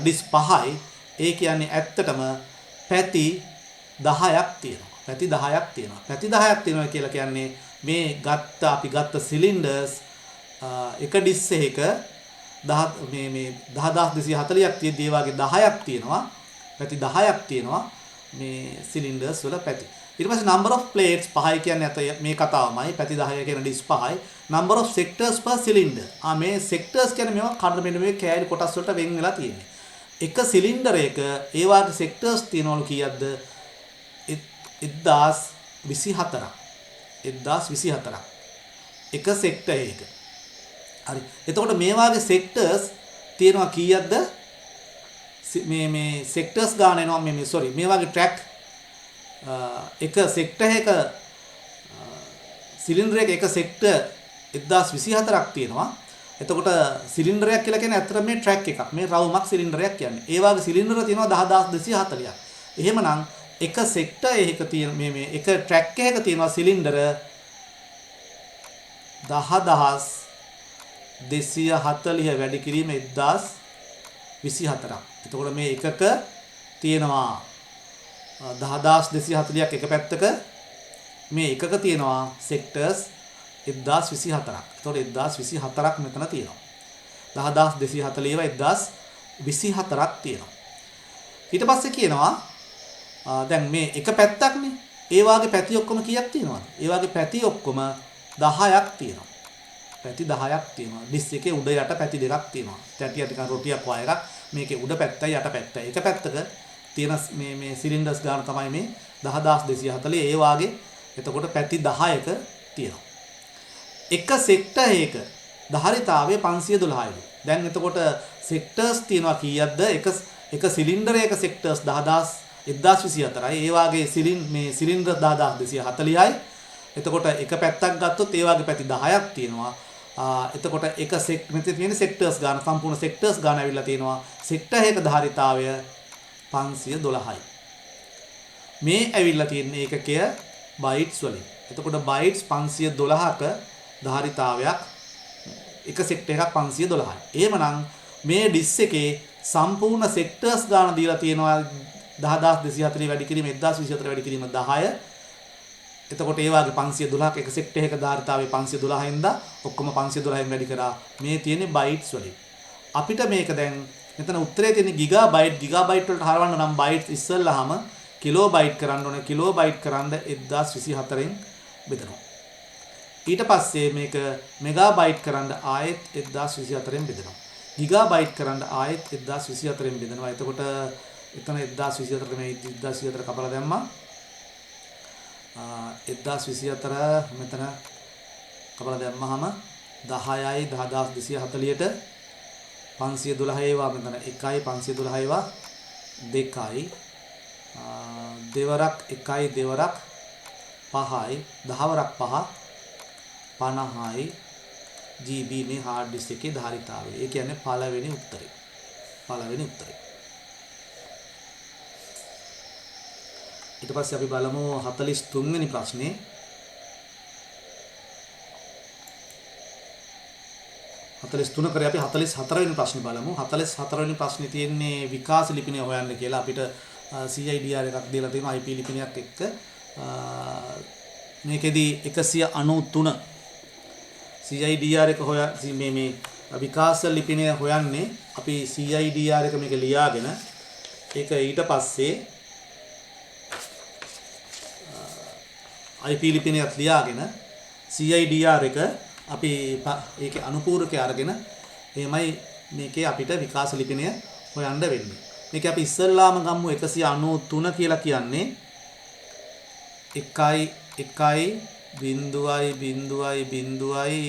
ඩිස් 5යි. ඒ කියන්නේ ඇත්තටම පැති 10ක් තියෙනවා. පැති 10ක් තියෙනවා. පැති 10ක් තියෙනවා කියලා කියන්නේ මේ අපි ගත්ත සිලින්ඩර්ස් එක ඩිස් එකක 10240ක් තියෙද්දී ඒ වගේ 10ක් තියෙනවා. පැති 10ක් තියෙනවා මේ සිලින්ඩර්ස් වල පැති. ඊට පස්සේ number of plates 5යි කියන්නේ අත මේ කතාවමයි. පැති 10 කියන disc 5යි. number of sectors per cylinder. මේ sectors කියන්නේ මේවා කඩ මෙන්න මේ කෑලි කොටස් වලට වෙන් වෙලා තියෙන්නේ. එක සිලින්ඩර් එක ඒ වාගේ sectors තියනවලු කීයක්ද? 1024ක්. 1024ක්. එක sector එකක. හරි. එතකොට මේ වාගේ sectors තියෙනවා කීයක්ද? මේ sectors ගාන එනවා මේ මේ වාගේ track එක sector එකක සිලින්ඩර් එක sector 1024ක් තියෙනවා. එතකොට සිලින්ඩරයක් කියලා කියන්නේ ඇත්තට මේ ට්‍රැක් එකක්. මේ රවුමක් සිලින්ඩරයක් කියන්නේ. ඒ වගේ සිලින්ඩර තියෙනවා 10240ක්. එහෙමනම් එක සෙක්ටර් එකක තියෙන මේ එක ට්‍රැක් එකක තියෙනවා සිලින්ඩර 10240 වැඩි කිරීම 1024ක්. එතකොට මේ එකක තියෙනවා 10240ක් එක පැත්තක මේ එකක තියෙනවා සෙක්ටර්ස් 1024ක්. එතකොට 1024ක් මෙතන තියෙනවා. 10240ව 1024ක් තියෙනවා. ඊට පස්සේ කියනවා දැන් මේ එක පැත්තක්නේ. ඒ වාගේ පැති ඔක්කොම කීයක් තියෙනවද? ඒ වාගේ පැති ඔක්කොම 10ක් තියෙනවා. පැති 10ක් තියෙනවා. ඩිස් එකේ උඩ යට පැති දෙකක් තියෙනවා. තැටිය ටිකක් රොටියක් වගේ එකක්. මේකේ උඩ පැත්තයි යට පැත්තයි. එක පැත්තක තියෙන මේ සිලින්ඩර්ස් ගාන තමයි මේ 10240. ඒ වාගේ එතකොට පැති 10ක තියෙනවා. එක සෙක්ටර් එකක ධාරිතාවය 512යි. දැන් එතකොට සෙක්ටර්ස් තියෙනවා කීයක්ද? එක සිලින්ඩර් එකක සෙක්ටර්ස් 1024යි. ඒ වාගේ සිලින්ඩර් 10240යි. එතකොට එක පැත්තක් ගත්තොත් ඒ වාගේ පැති 10ක් තියෙනවා. එතකොට මෙතන තියෙන සෙක්ටර්ස් ගාන සම්පූර්ණ සෙක්ටර්ස් ගාන ඇවිල්ලා තියෙනවා. සෙක්ටර් එකක ධාරිතාවය 512යි. මේ ඇවිල්ලා තියෙන ඒකකය බයිට්ස් වලින්. එතකොට බයිට්ස් 512ක ධාරිතාවයක් එක සෙක්ටර් එකක් 512යි. එහෙමනම් මේ ඩිස් එකේ සම්පූර්ණ සෙක්ටර්ස් ගාන දීලා තියෙනවා 10240 වැඩි කිරීම 1024 වැඩි කිරීම 10. එතකොට ඒ වාගේ 512ක එක සෙක්ටර් එකක ධාරිතාවය 512න් දා ඔක්කොම 512න් වැඩි කරා මේ තියෙන්නේ බයිට්ස් වලින්. අපිට මේක දැන් මෙතන උත්තරේ තියෙන්නේ ගිගාබයිට් වලට හරවන්න නම් බයිට්ස් ඉස්සෙල්ලාම කිලෝබයිට් කරන්න ඕනේ. කිලෝබයිට් කරන්න 1024න් බෙදනවා. ඊට පස්සේ මේක මෙගාබයිට් කරන්න ආයෙත් 1024න් බෙදනවා. ගිගාබයිට් කරන්න ආයෙත් 1024න් බෙදනවා. එතකොට එතන 1024 මේ 1024 කපලා දැම්මා. 1024 මෙතන කපලා දැම්මහම 10යි 10240ට 512 ඒවා මෙතන 1යි 512 ඒවා 2යි දෙවරක් 1යි දෙවරක් 5යි 10 වරක් 5 50යි GB මේ hard disk එකේ ධාරිතාවය. ඒ කියන්නේ පළවෙනි උත්තරේ. ඊට පස්සේ අපි බලමු 43 වෙනි ප්‍රශ්නේ. 43 කරේ අපි 44 වෙනි ප්‍රශ්නේ බලමු. 44 වෙනි ප්‍රශ්නේ තියෙන්නේ විකාශ ලිපිනය හොයන්න කියලා. අපිට CIDR එකක් දීලා තියෙනවා IP ලිපිනයක් එක්ක. මේකෙදි 193 CIDR එක මේ විකාශ ලිපිනය හොයන්නේ අපි CIDR එක මේක ලියාගෙන ඒක ඊට පස්සේ IP ලිපිනයක් ලියාගෙන CIDR එක අපි ඒකේ අනුපූරකය අරගෙන එහෙමයි මේකේ අපිට විකාශ ලිපිනය හොයන්න වෙන්නේ. මේක අපි ඉස්සල්ලාම ගමු 193 කියලා කියන්නේ 1යි බිඳුවයි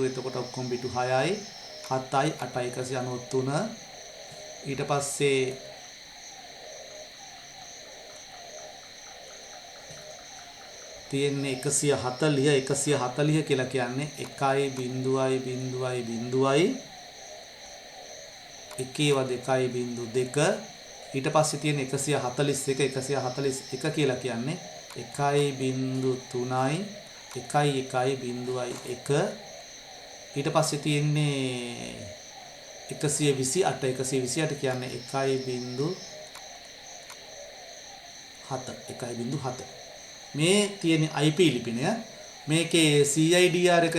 එතකොට ඔක්කොම පිටු 6යි 7යි 8යි 193 ඊට පස්සේ තියෙන්නේ 140 කියලා කියන්නේ 1යි බිඳුවයි එකේව 2යි බිඳු 2 ඊට පස්සේ තියෙන 141 කියලා කියන්නේ 1යි බිඳු 3යි 1යි බිඳුවයි 1 ඊට පස්සේ තියෙන්නේ 128 කියන්නේ 1.7 මේ තියෙන IP ලිපිනය මේකේ CIDR එක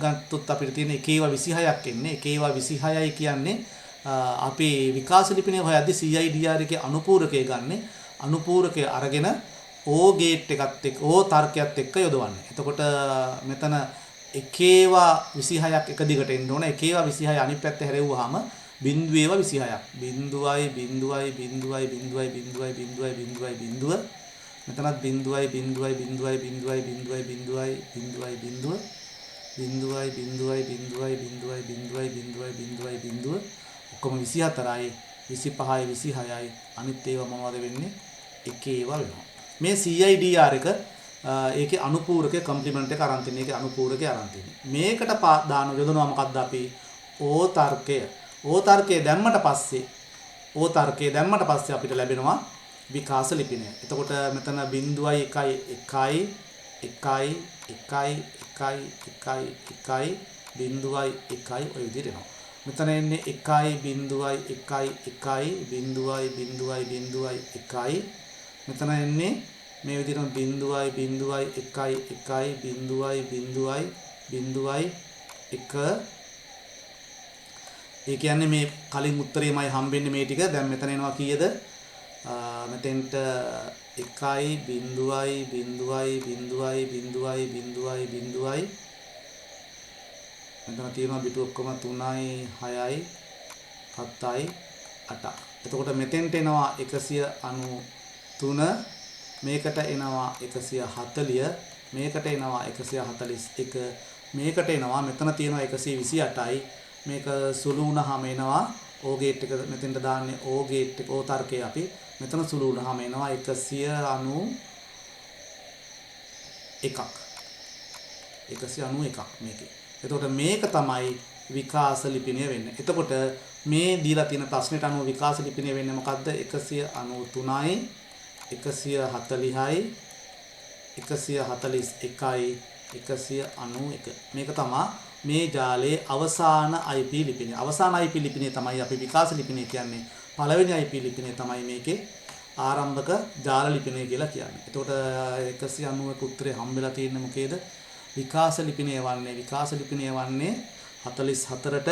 ගත්තොත් අපිට තියෙන 1/26ක් එන්නේ. 1/26යි කියන්නේ අපි විකාශ ලිපිනය හොයද්දී CIDR එකේ අනුපූරකය ගන්න. අනුපූරකය අරගෙන O ගේට් එකත් එක්ක O තර්කයත් එක්ක යොදවන්නේ. එතකොට මෙතන 1/26ක් එක දිගට එන්න ඕන. 1/26 අනිත් පැත්ත හැරෙව්වහම 0.26ක්. 0.00000000 මෙතනත් 0.00000000 ඔක්කොම 24යි 25යි 26යි අනිත් ඒවා මොනවද වෙන්නේ 1 ඒවා වෙනවා. මේ CIDR එක ඒකේ අනුපූරකේ කම්ප්ලිමන්ට් එක අරන් තින්නේ. ඒකේ අනුපූරකේ අරන් තින්නේ. මේකට දාන යොදනවා මොකද්ද අපි O තර්කය. O තර්කය දැම්මට පස්සේ අපිට ලැබෙනවා විකාශ ලිපිනය. එතකොට මෙතන 0.1 ඔය විදිහට එනවා. මෙතන එන්නේ 1.1 මෙතන එන්නේ මේ විදිහටම 0.1 ඒ කියන්නේ මේ කලින් උත්තරේමයි හම්බෙන්නේ මේ ටික. දැන් මෙතන එනවා කීයද? මෙතෙන්ට 1.0 මෙතන තියෙනවා බිටු ඔක්කොම 3යි 6යි 7යි 8යි. එතකොට මෙතෙන්ට එනවා 193 මේකට එනවා 140 මේකට එනවා 141 මේකට එනවා මෙතන තියෙනවා 128යි මේක සුළු වුණාම එනවා O ගේට් එක මෙතෙන්ට දාන්නේ O ගේට් එක O තර්කය අපි මෙතන සුළු වුණාම එනවා 191ක් මේකේ. එතකොට මේක තමයි විකාශ ලිපිනය වෙන්නේ. එතකොට මේ දීලා තියෙන ප්‍රශ්නෙට අනුව විකාශ ලිපිනය වෙන්නේ මොකද්ද? 193යි 140යි 141යි 191. මේක තමයි මේ ජාලයේ අවසාන IP ලිපිනය. අවසාන IP ලිපිනය තමයි අපි විකාශ ලිපිනය කියන්නේ. පළවෙනි IP ලිපිනය තමයි මේකේ ආරම්භක ජාල ලිපිනය කියලා කියන්නේ. එතකොට 191 උත්තරේ හම්බෙලා තියෙන්නේ මොකේද? විකාශ ලිපිනය වන්නේ 44ට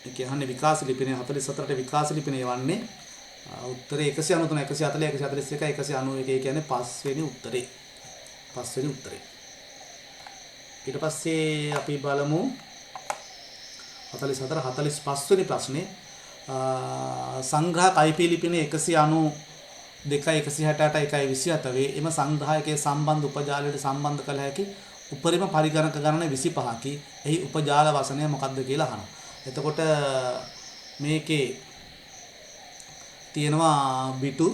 ඒ කියන්නේ විකාශ ලිපිනය 44ට විකාශ ලිපිනය වන්නේ උත්තරේ 193 140 141 191 ඒ කියන්නේ පස්වෙනි උත්තරේ. ඊට පස්සේ අපි බලමු 44 45 වෙනි ප්‍රශ්නේ සංග්‍රහක IP ලිපිනේ 192 168 127 එම සංග්‍රහයකේ සම්බන්ධ උපජාලයට සම්බන්ධ කළ හැකි උපරිම පරිගණක ගණන 25කි. එහි උපජාල වසනය මොකක්ද කියලා අහනවා. එතකොට මේකේ තියෙනවා බිටු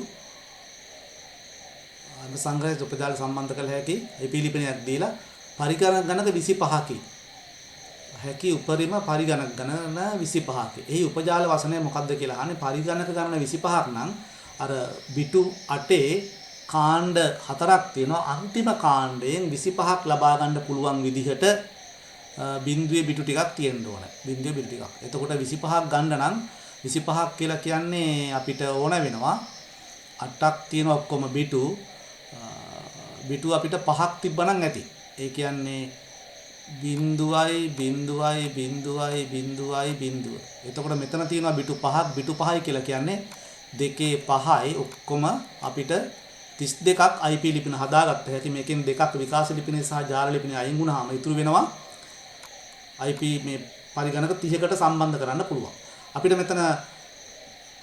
සංග්‍රහයට උපජාල සම්බන්ධ කළ හැකි IP ලිපිනයක් දීලා පරිගණක ගණක 25කි. හැකි උපරිම පරිගණක ගණන 25කි. එහි උපජාල වසනය මොකක්ද කියලා අහන්නේ. පරිගණක ගණන 25ක් නම් අර බිටු 8 කාණ්ඩ 4ක් තියෙනවා. අන්තිම කාණ්ඩයෙන් 25ක් ලබා ගන්න පුළුවන් විදිහට බිඳුවේ බිටු ටිකක් තියෙන්න ඕන. බිඳුවේ බිටු ටිකක්. එතකොට 25ක් ගන්න නම් 25ක් කියලා කියන්නේ අපිට ඕන වෙනවා 8ක් තියෙන ඔක්කොම බිටු අපිට 5ක් තිබ්බනම් ඇති. ඒ කියන්නේ බිඳුවයි. එතකොට මෙතන තියෙනවා බිටු 5ක්. බිටු 5යි කියලා කියන්නේ 2 5යි ඔක්කොම අපිට 32ක් IP ලිපින හදාගත්ත හැකි. මේකෙන් දෙකක් විකාශ ලිපිනේ සහ ජාල ලිපිනේ අයින් වුණාම ඉතුරු වෙනවා IP මේ පරිගණක 30කට සම්බන්ධ කරන්න පුළුවන්. අපිට මෙතන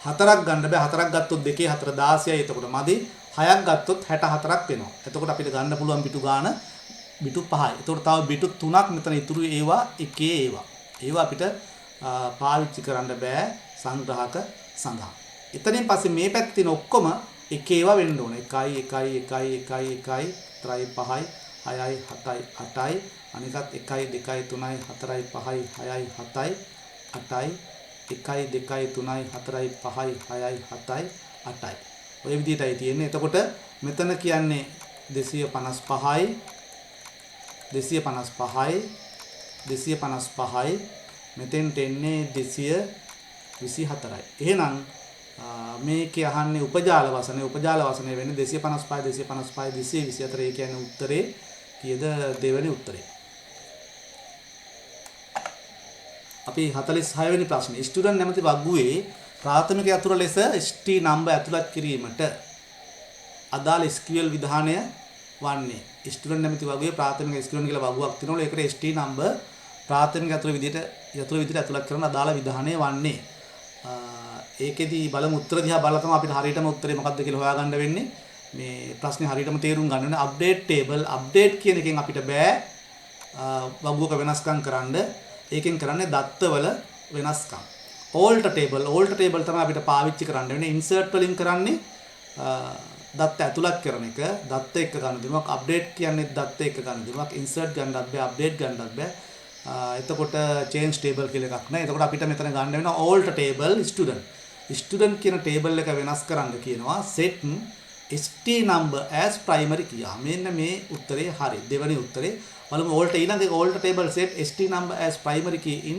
4ක් ගන්න බෑ. 4ක් ගත්තොත් 2 4 16යි. එතකොට මදි. 6ක් ගත්තොත් 64ක් වෙනවා. එතකොට අපිට ගන්න පුළුවන් බිටු ගාන බිටු 5යි. එතකොට තව බිටු 3ක් මෙතන ඉතුරු ඒවා එකේ ඒවා. ඒවා අපිට පාවිච්චි කරන්න බෑ සංග්‍රහක සඳහා. එතනින් පස්සේ මේ පැත්තේ තියෙන ඔක්කොම එක ඒවා වෙන්න ඕන. 1 1 1 1 1 3යි 5යි 6යි 7යි 8යි අනිකත් 1 2 3යි 4යි 5යි 6යි 7යි 8යි 1 2 3යි 4යි 5යි 6යි 7යි 8යි. ඔය විදිහටයි තියෙන්නේ. එතකොට මෙතන කියන්නේ 255යි 255යි 255යි මෙතෙන්ට එන්නේ 224යි. එහෙනම් මේකේ අහන්නේ උපජාල වසනේ. උපජාල වසනේ වෙන්නේ 255 225 224. ඒ කියන්නේ උත්තරේ කීයද? දෙවෙනි උත්තරේ. අපි 46 වෙනි ප්‍රශ්නේ. ස්ටුඩන්ට් නැමැති වගුවේ ප්‍රාථමික යතුර ලෙස ST නම්බර් ඇතුළත් කිරීමට අදාළ SQL විධානය වන්නේ. ස්ටුඩන්ට් නැමැති වගුවේ ප්‍රාථමික ස්ටුඩන්ට් කියලා වගුවක් තියෙනවලු. ඒකට ST නම්බර් ප්‍රාථමික යතුර විදිහට ඇතුළත් කරන අදාළ විධානය වන්නේ. ඒකෙදි බලමු උත්තර දිහා බලලා තමයි අපිට හරියටම උත්තරේ මොකක්ද කියලා හොයාගන්න වෙන්නේ. මේ ප්‍රශ්නේ හරියටම තේරුම් ගන්න ඕනේ. අප්ඩේට් ටේබල් අප්ඩේට් කියන එකෙන් අපිට බෑ වගුවක වෙනස්කම් කරන්න. ඒකෙන් කරන්නේ දත්තවල වෙනස්කම්. alter table තමයි අපිට පාවිච්චි කරන්න වෙන්නේ. insert වලින් කරන්නේ දත්ත ඇතුළත් කරන එක. දත්ත එක්ක ගන්න දෙයක්. අප්ඩේට් කියන්නේ දත්ත එක්ක ගන්න දෙයක්. insert ගන්නත් බෑ, අප්ඩේට් ගන්නත් බෑ. එතකොට change table කියලා එකක් නැහැ. එතකොට අපිට මෙතන ගන්න වෙනවා alter table student කියන table එක වෙනස් කරන්න කියනවා set st number as primary කියා. මෙන්න මේ උත්තරේ හරි. දෙවෙනි උත්තරේ. බලමු ඊළඟ alter table set st number as primary key in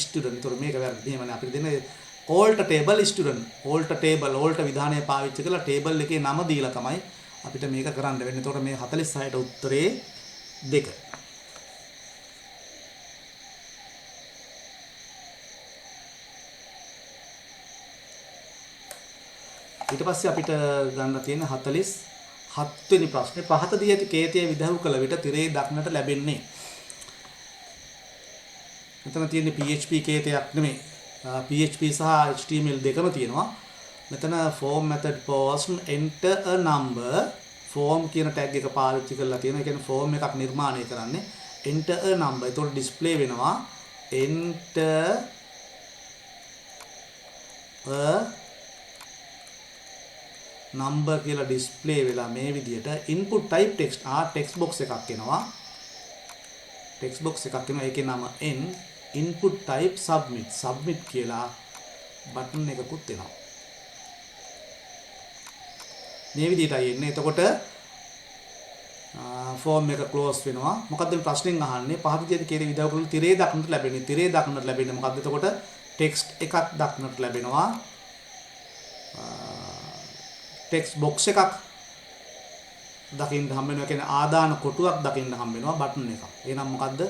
student. ඒතර මේක වැරදි. එහෙමනේ අපිට දෙන්නේ alter table student. alter විධානය පාවිච්චි කරලා table එකේ නම දීලා තමයි අපිට මේක කරන්න වෙන්නේ. එතකොට මේ 46ට උත්තරේ 2. ඊට පස්සේ අපිට ගන්න තියෙන 47 වෙනි ප්‍රශ්නේ. පහත දී ඇති කේතය විදහු කළ විට තිරේ දක්නට ලැබෙන්නේ. මෙතන තියෙන්නේ PHP කේතයක් නෙමෙයි. PHP සහ HTML දෙකම තියෙනවා. මෙතන form method post enter a number form කියන tag එක පාවිච්චි කරලා තියෙනවා. ඒ කියන්නේ form එකක් නිර්මාණය කරන්නේ enter a number. ඒතකොට display වෙනවා enter a number කියලා display වෙලා මේ විදිහට input type text text box එකක් එනවා. ඒකේ නම n input type submit කියලා button එකකුත් එනවා. මේ විදිහටයි එන්නේ. එතකොට form එක close වෙනවා. මොකද්ද මේ ප්‍රශ්نين අහන්නේ? පහත විදිහට කේතේ විදව කරලා තිරේ දක්නට ලැබෙන්නේ. මොකද්ද? එතකොට text එකක් දක්නට ලැබෙනවා. text box එකක් දකින්න හම්බ වෙනවා. කියන්නේ ආදාන කොටුවක් දකින්න හම්බ වෙනවා බටන් එකක්. එහෙනම් මොකද්ද?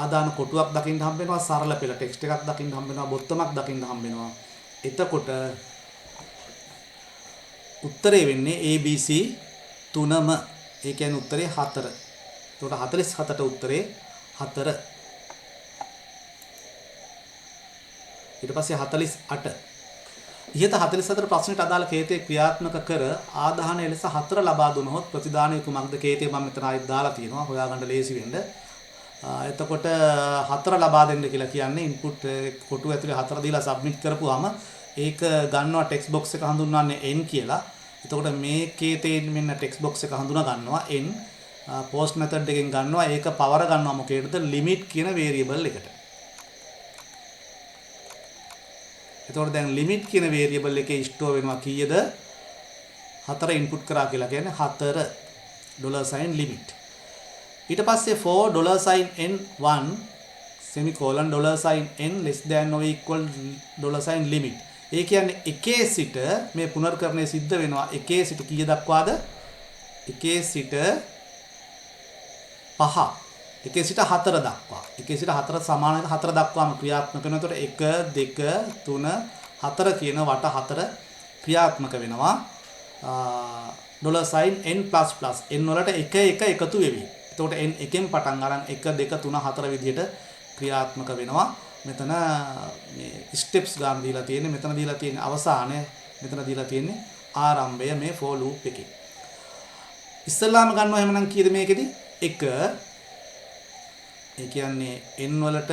ආදාන කොටුවක් දකින්න හම්බ වෙනවා. සරල පෙළ ටෙක්ස්ට් එකක් දකින්න හම්බ වෙනවා. බොත්තමක් දකින්න හම්බ වෙනවා. එතකොට උත්තරේ වෙන්නේ ABC තුනම. ඒ කියන්නේ උත්තරේ 4. එතකොට 47ට උත්තරේ 4. ඊට පස්සේ 48 ඉහත 44 ප්‍රශ්නයට අදාළ කේතය ක්‍රියාත්මක කර ආදාහනය ලෙස 4 ලබා දුනහොත් ප්‍රතිදානය කුමක්ද? කේතය මම මෙතන ආයෙත් දාලා තියෙනවා හොයාගන්න ලේසි වෙන්න. එතකොට 4 ලබා දෙන්න කියලා කියන්නේ ඉන්පුට් කොටුව ඇතුලේ 4 දීලා සබ්මිට් කරපුවාම ඒක ගන්නවා ටෙක්ස්ට් බොක්ස් එක හඳුන්වන්නේ n කියලා. එතකොට මේ කේතයෙන් මෙන්න ටෙක්ස්ට් බොක්ස් එක හඳුනා ගන්නවා n. post method එකෙන් ගන්නවා ඒක පවර ගන්නවා මොකේද? limit කියන variable එකට. එතකොට දැන් limit කියන variable එකේ store වෙනවා කීයද? 4 input කරා කියලා කියන්නේ 4 $limit. ඊට පස්සේ for $n1 semicolon $n less than or equal $limit. ඒ කියන්නේ එකේ සිට මේ පුනර්කරණය සිද්ධ වෙනවා එකේ සිට කීය දක්වාද? එකේ සිට 5. එකේ සිට 4 දක්වා. එකේ සිට 4 සමාන 4 දක්වාම ක්‍රියාත්මක වෙනවා. එතකොට 1 2 3 4 කියන වට 4 ක්‍රියාත්මක වෙනවා. $n++ n වලට 1 එකතු වෙවි. එතකොට n එකෙන් පටන් ගන්න 1 2 3 4 විදිහට ක්‍රියාත්මක වෙනවා. මෙතන මේ ස්ටෙප්ස් ගන්න දීලා තියෙන්නේ. මෙතන දීලා තියෙන්නේ අවසානය. මෙතන දීලා තියෙන්නේ ආරම්භය මේ for loop එකේ. ඉස්සල්ලාම ගන්නවා එහෙමනම් කීයද මේකෙදි? 1. ඒ කියන්නේ n වලට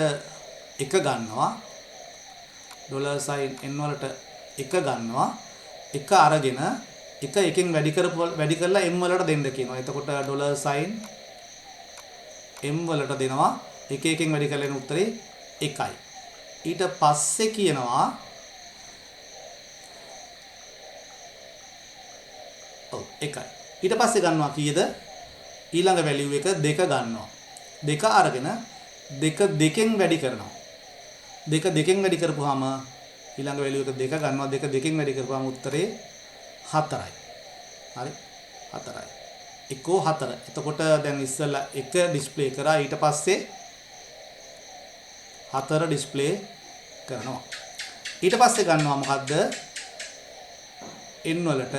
1 ගන්නවා. $n වලට 1 ගන්නවා. 1 අරගෙන 1 එකෙන් වැඩි කරලා m වලට දෙන්න කියනවා. එතකොට $m වලට දෙනවා. 1 එකෙන් වැඩි කරලා එන උත්තරේ 1යි. ඊට පස්සේ කියනවා ඔව් 1යි. ඊට පස්සේ ගන්නවා කීයද? ඊළඟ වැලියු එක 2 ගන්නවා. 2 අරගෙන දෙක දෙකෙන් වැඩි කරනවා. දෙක දෙකෙන් වැඩි කරපුවාම ඊළඟ වැලියු එක දෙක ගන්නවා. දෙක දෙකෙන් වැඩි කරපුවාම උත්තරේ 4යි. හරි 4යි. 1 4. එතකොට දැන් ඉස්සෙල්ලා 1 ඩිස්ප්ලේ කරා ඊට පස්සේ 4 ඩිස්ප්ලේ කරනවා. ඊට පස්සේ ගන්නවා මොකද්ද? n වලට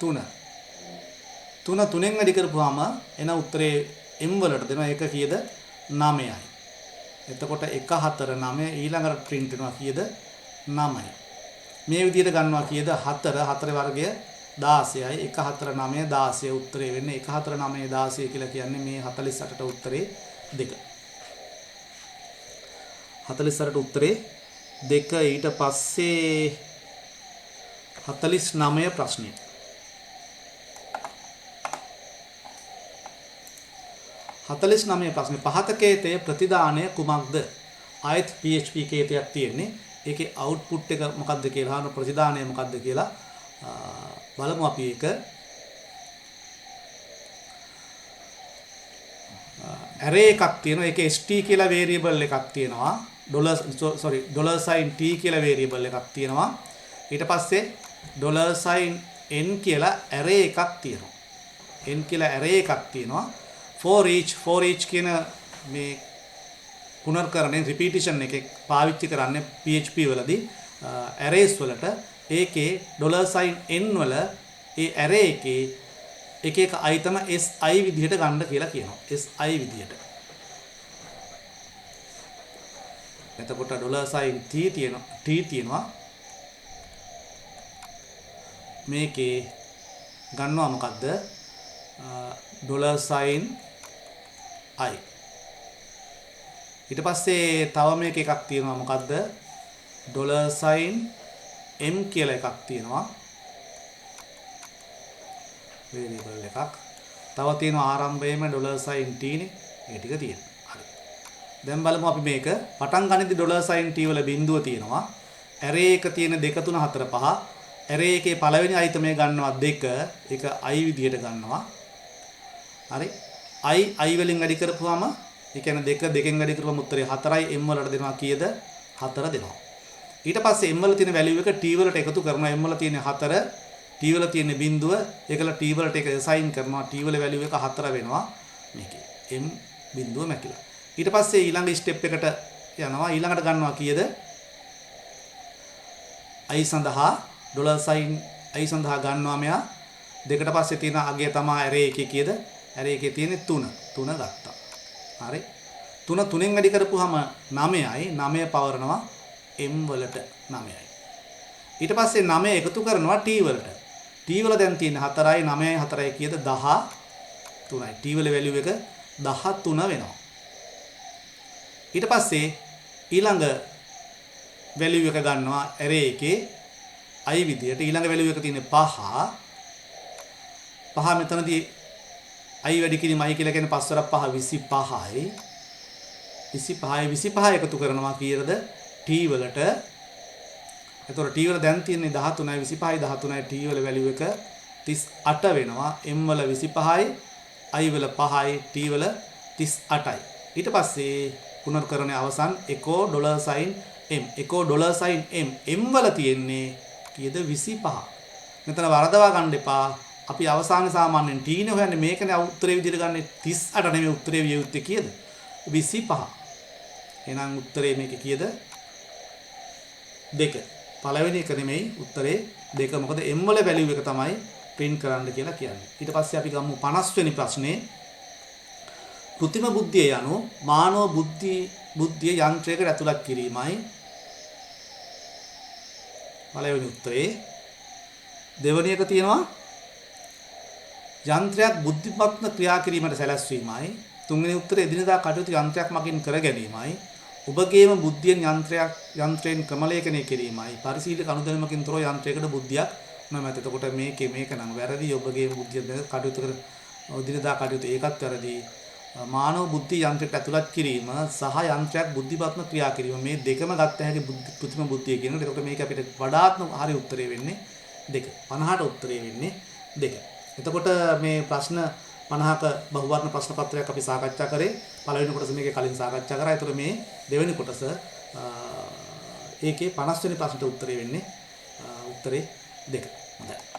3. 3 3ෙන් වැඩි කරපුවාම එන උත්තරේ m වලට දෙනවා. ඒක කීයද? 9යි. එතකොට 1 4 9 ඊළඟට print වෙනවා කීයද? 9යි. මේ විදිහට ගන්නවා කීයද? 4 4 වර්ගය 16යි. 1 4 9 16 උත්තරේ වෙන්නේ 1 4 9 16 කියලා කියන්නේ මේ 48ට උත්තරේ 2. 48ට උත්තරේ 2. ඊට පස්සේ 49 ප්‍රශ්නේ. 49 ප්‍රශ්නේ පහත කේතයේ ප්‍රතිදානය කුමක්ද? ආයත් PHP කේතයක් තියෙන්නේ. ඒකේ අවුට්පුට් එක මොකක්ද කියලා අහන ප්‍රතිදානය මොකක්ද කියලා බලමු අපි ඒක. array එකක් තියෙනවා. ඒකේ st කියලා variable එකක් තියෙනවා. $sign t කියලා variable එකක් තියෙනවා. ඊට පස්සේ $n කියලා array එකක් තියෙනවා. n කියලා array එකක් තියෙනවා. for each කියන මේ පුනර්කරණය repetition එකේ පාවිච්චි කරන්නේ PHP වලදී arrays වලට. ඒකේ $n වල ඒ array එකේ එක එක item si විදිහට ගන්න කියලා කියනවා. si විදිහට. එතකොට $sign t තියෙනවා. මේකේ ගන්නවා මොකද්ද? $sign i. ඊට පස්සේ තව මේක එකක් තියෙනවා මොකද්ද? $sign m කියලා එකක් තියෙනවා. variable එකක්. තව තියෙනවා ආරම්භයේම $sign t නේ. ඒ ටික තියෙනවා. හරි. දැන් බලමු අපි මේක පටන් ගනිද්දි $sign t වල බිඳුව තියෙනවා. array එක තියෙන 2 3 4 5. array එකේ පළවෙනි item එක ගන්නවා 2. ඒක i විදියට ගන්නවා. හරි. i වලින් වැඩි කරපුවාම ඒ කියන්නේ 2 2කින් වැඩි කරපුවාම උත්තරේ 4යි. m වලට දෙනවා කීයද? 4 දෙනවා. ඊට පස්සේ m වල තියෙන value එක t වලට එකතු කරනවා. m වල තියෙන 4 t වල තියෙන බිඳුව ඒකල t වලට එක assign කරනවා. t වල value එක 4 වෙනවා මේකේ. m බිඳුව මැකිලා. ඊට පස්සේ ඊළඟ step එකට යනවා. ඊළඟට ගන්නවා කීයද? i සඳහා $sign i සඳහා ගන්නවා මෙයා. දෙකට පස්සේ තියෙන අගය තමයි array එකේ කීයද? array එකේ තියෙන්නේ 3 ගත්තා. හරි. 3 3ෙන් වැඩි කරපුවාම 9යි. 9 පවරනවා m වලට 9යි. ඊට පස්සේ 9 එකතු කරනවා t වලට. t වල දැන් තියෙන 4යි 9යි 4යි කීයද? 13යි. t වල value එක 13 වෙනවා. ඊට පස්සේ ඊළඟ value එක ගන්නවා array එකේ i විදියට. ඊළඟ value එක තියෙන්නේ 5. 5 මෙතනදී i වැඩි කිරීම i කියලා කියන්නේ 5 වරක් 5 25යි. 25 එකතු කරනවා කීයද? t වලට. එතකොට t වල දැන් තියෙන්නේ 13යි 25යි 13යි t වල value එක 38 වෙනවා. m වල 25යි i වල 5යි t වල 38යි. ඊට පස්සේ පුනර්කරණය අවසන් එකෝ $sign m. එකෝ $sign m. m වල තියෙන්නේ කීයද? 25. මෙතන වරදවා ගන්න එපා. අපි අවසානයේ සාමාන්‍යයෙන් t නේ හොයන්නේ. මේකනේ උත්තරේ විදිහට ගන්න 38 නෙමෙයි උත්තරේ විය යුත්තේ කීයද? 25. එහෙනම් උත්තරේ මේක කීයද? 2. පළවෙනි එක නෙමෙයි උත්තරේ 2. මොකද m වල value එක තමයි print කරන්න කියලා කියන්නේ. ඊට පස්සේ අපි ගමු 50 වෙනි ප්‍රශ්නේ. කෘත්‍රිම බුද්ධිය යනු මානව බුද්ධිය යන්ත්‍රයකට ඇතුළත් කිරීමයි. පළවෙනි උත්තරේ. දෙවෙනි එක තියෙනවා යන්ත්‍රයක් බුද්ධිමත්ව ක්‍රියා කිරීමට සැලැස්වීමයි. තුන්වෙනි උත්තරේ එදිනදා කටයුතු යන්ත්‍රයක් මගින් කර ගැනීමයි. ඔබගේම බුද්ධියෙන් යන්ත්‍රයෙන් ක්‍රමලේඛනය කිරීමයි. පරිශීලක අනුදැනුමකින් තොරව යන්ත්‍රයකට බුද්ධියක් නොමැත. එතකොට මේක නම් වැරදි. ඔබගේම බුද්ධිය කටයුතු කර එදිනදා කටයුතු ඒකත් වැරදි. මානව බුද්ධිය යන්ත්‍රයකට ඇතුළත් කිරීම සහ යන්ත්‍රයක් බුද්ධිමත්ව ක්‍රියා කිරීම මේ දෙකම ගත්ත හැකි කෘත්‍රිම බුද්ධිය කියනවා. එතකොට මේක අපිට වඩාත්ම හරි උත්තරේ වෙන්නේ 2. 50ට උත්තරේ වෙන්නේ 2. එතකොට මේ ප්‍රශ්න 50ක බහුවර්ණ ප්‍රශ්න පත්‍රයක් අපි සාකච්ඡා කරේ. පළවෙනි කොටස මේකේ කලින් සාකච්ඡා කරා. ඒතර මේ දෙවෙනි කොටස ඒකේ 50 වෙනි ප්‍රශ්නට උත්තරේ වෙන්නේ උත්තරේ 2. හොඳයි.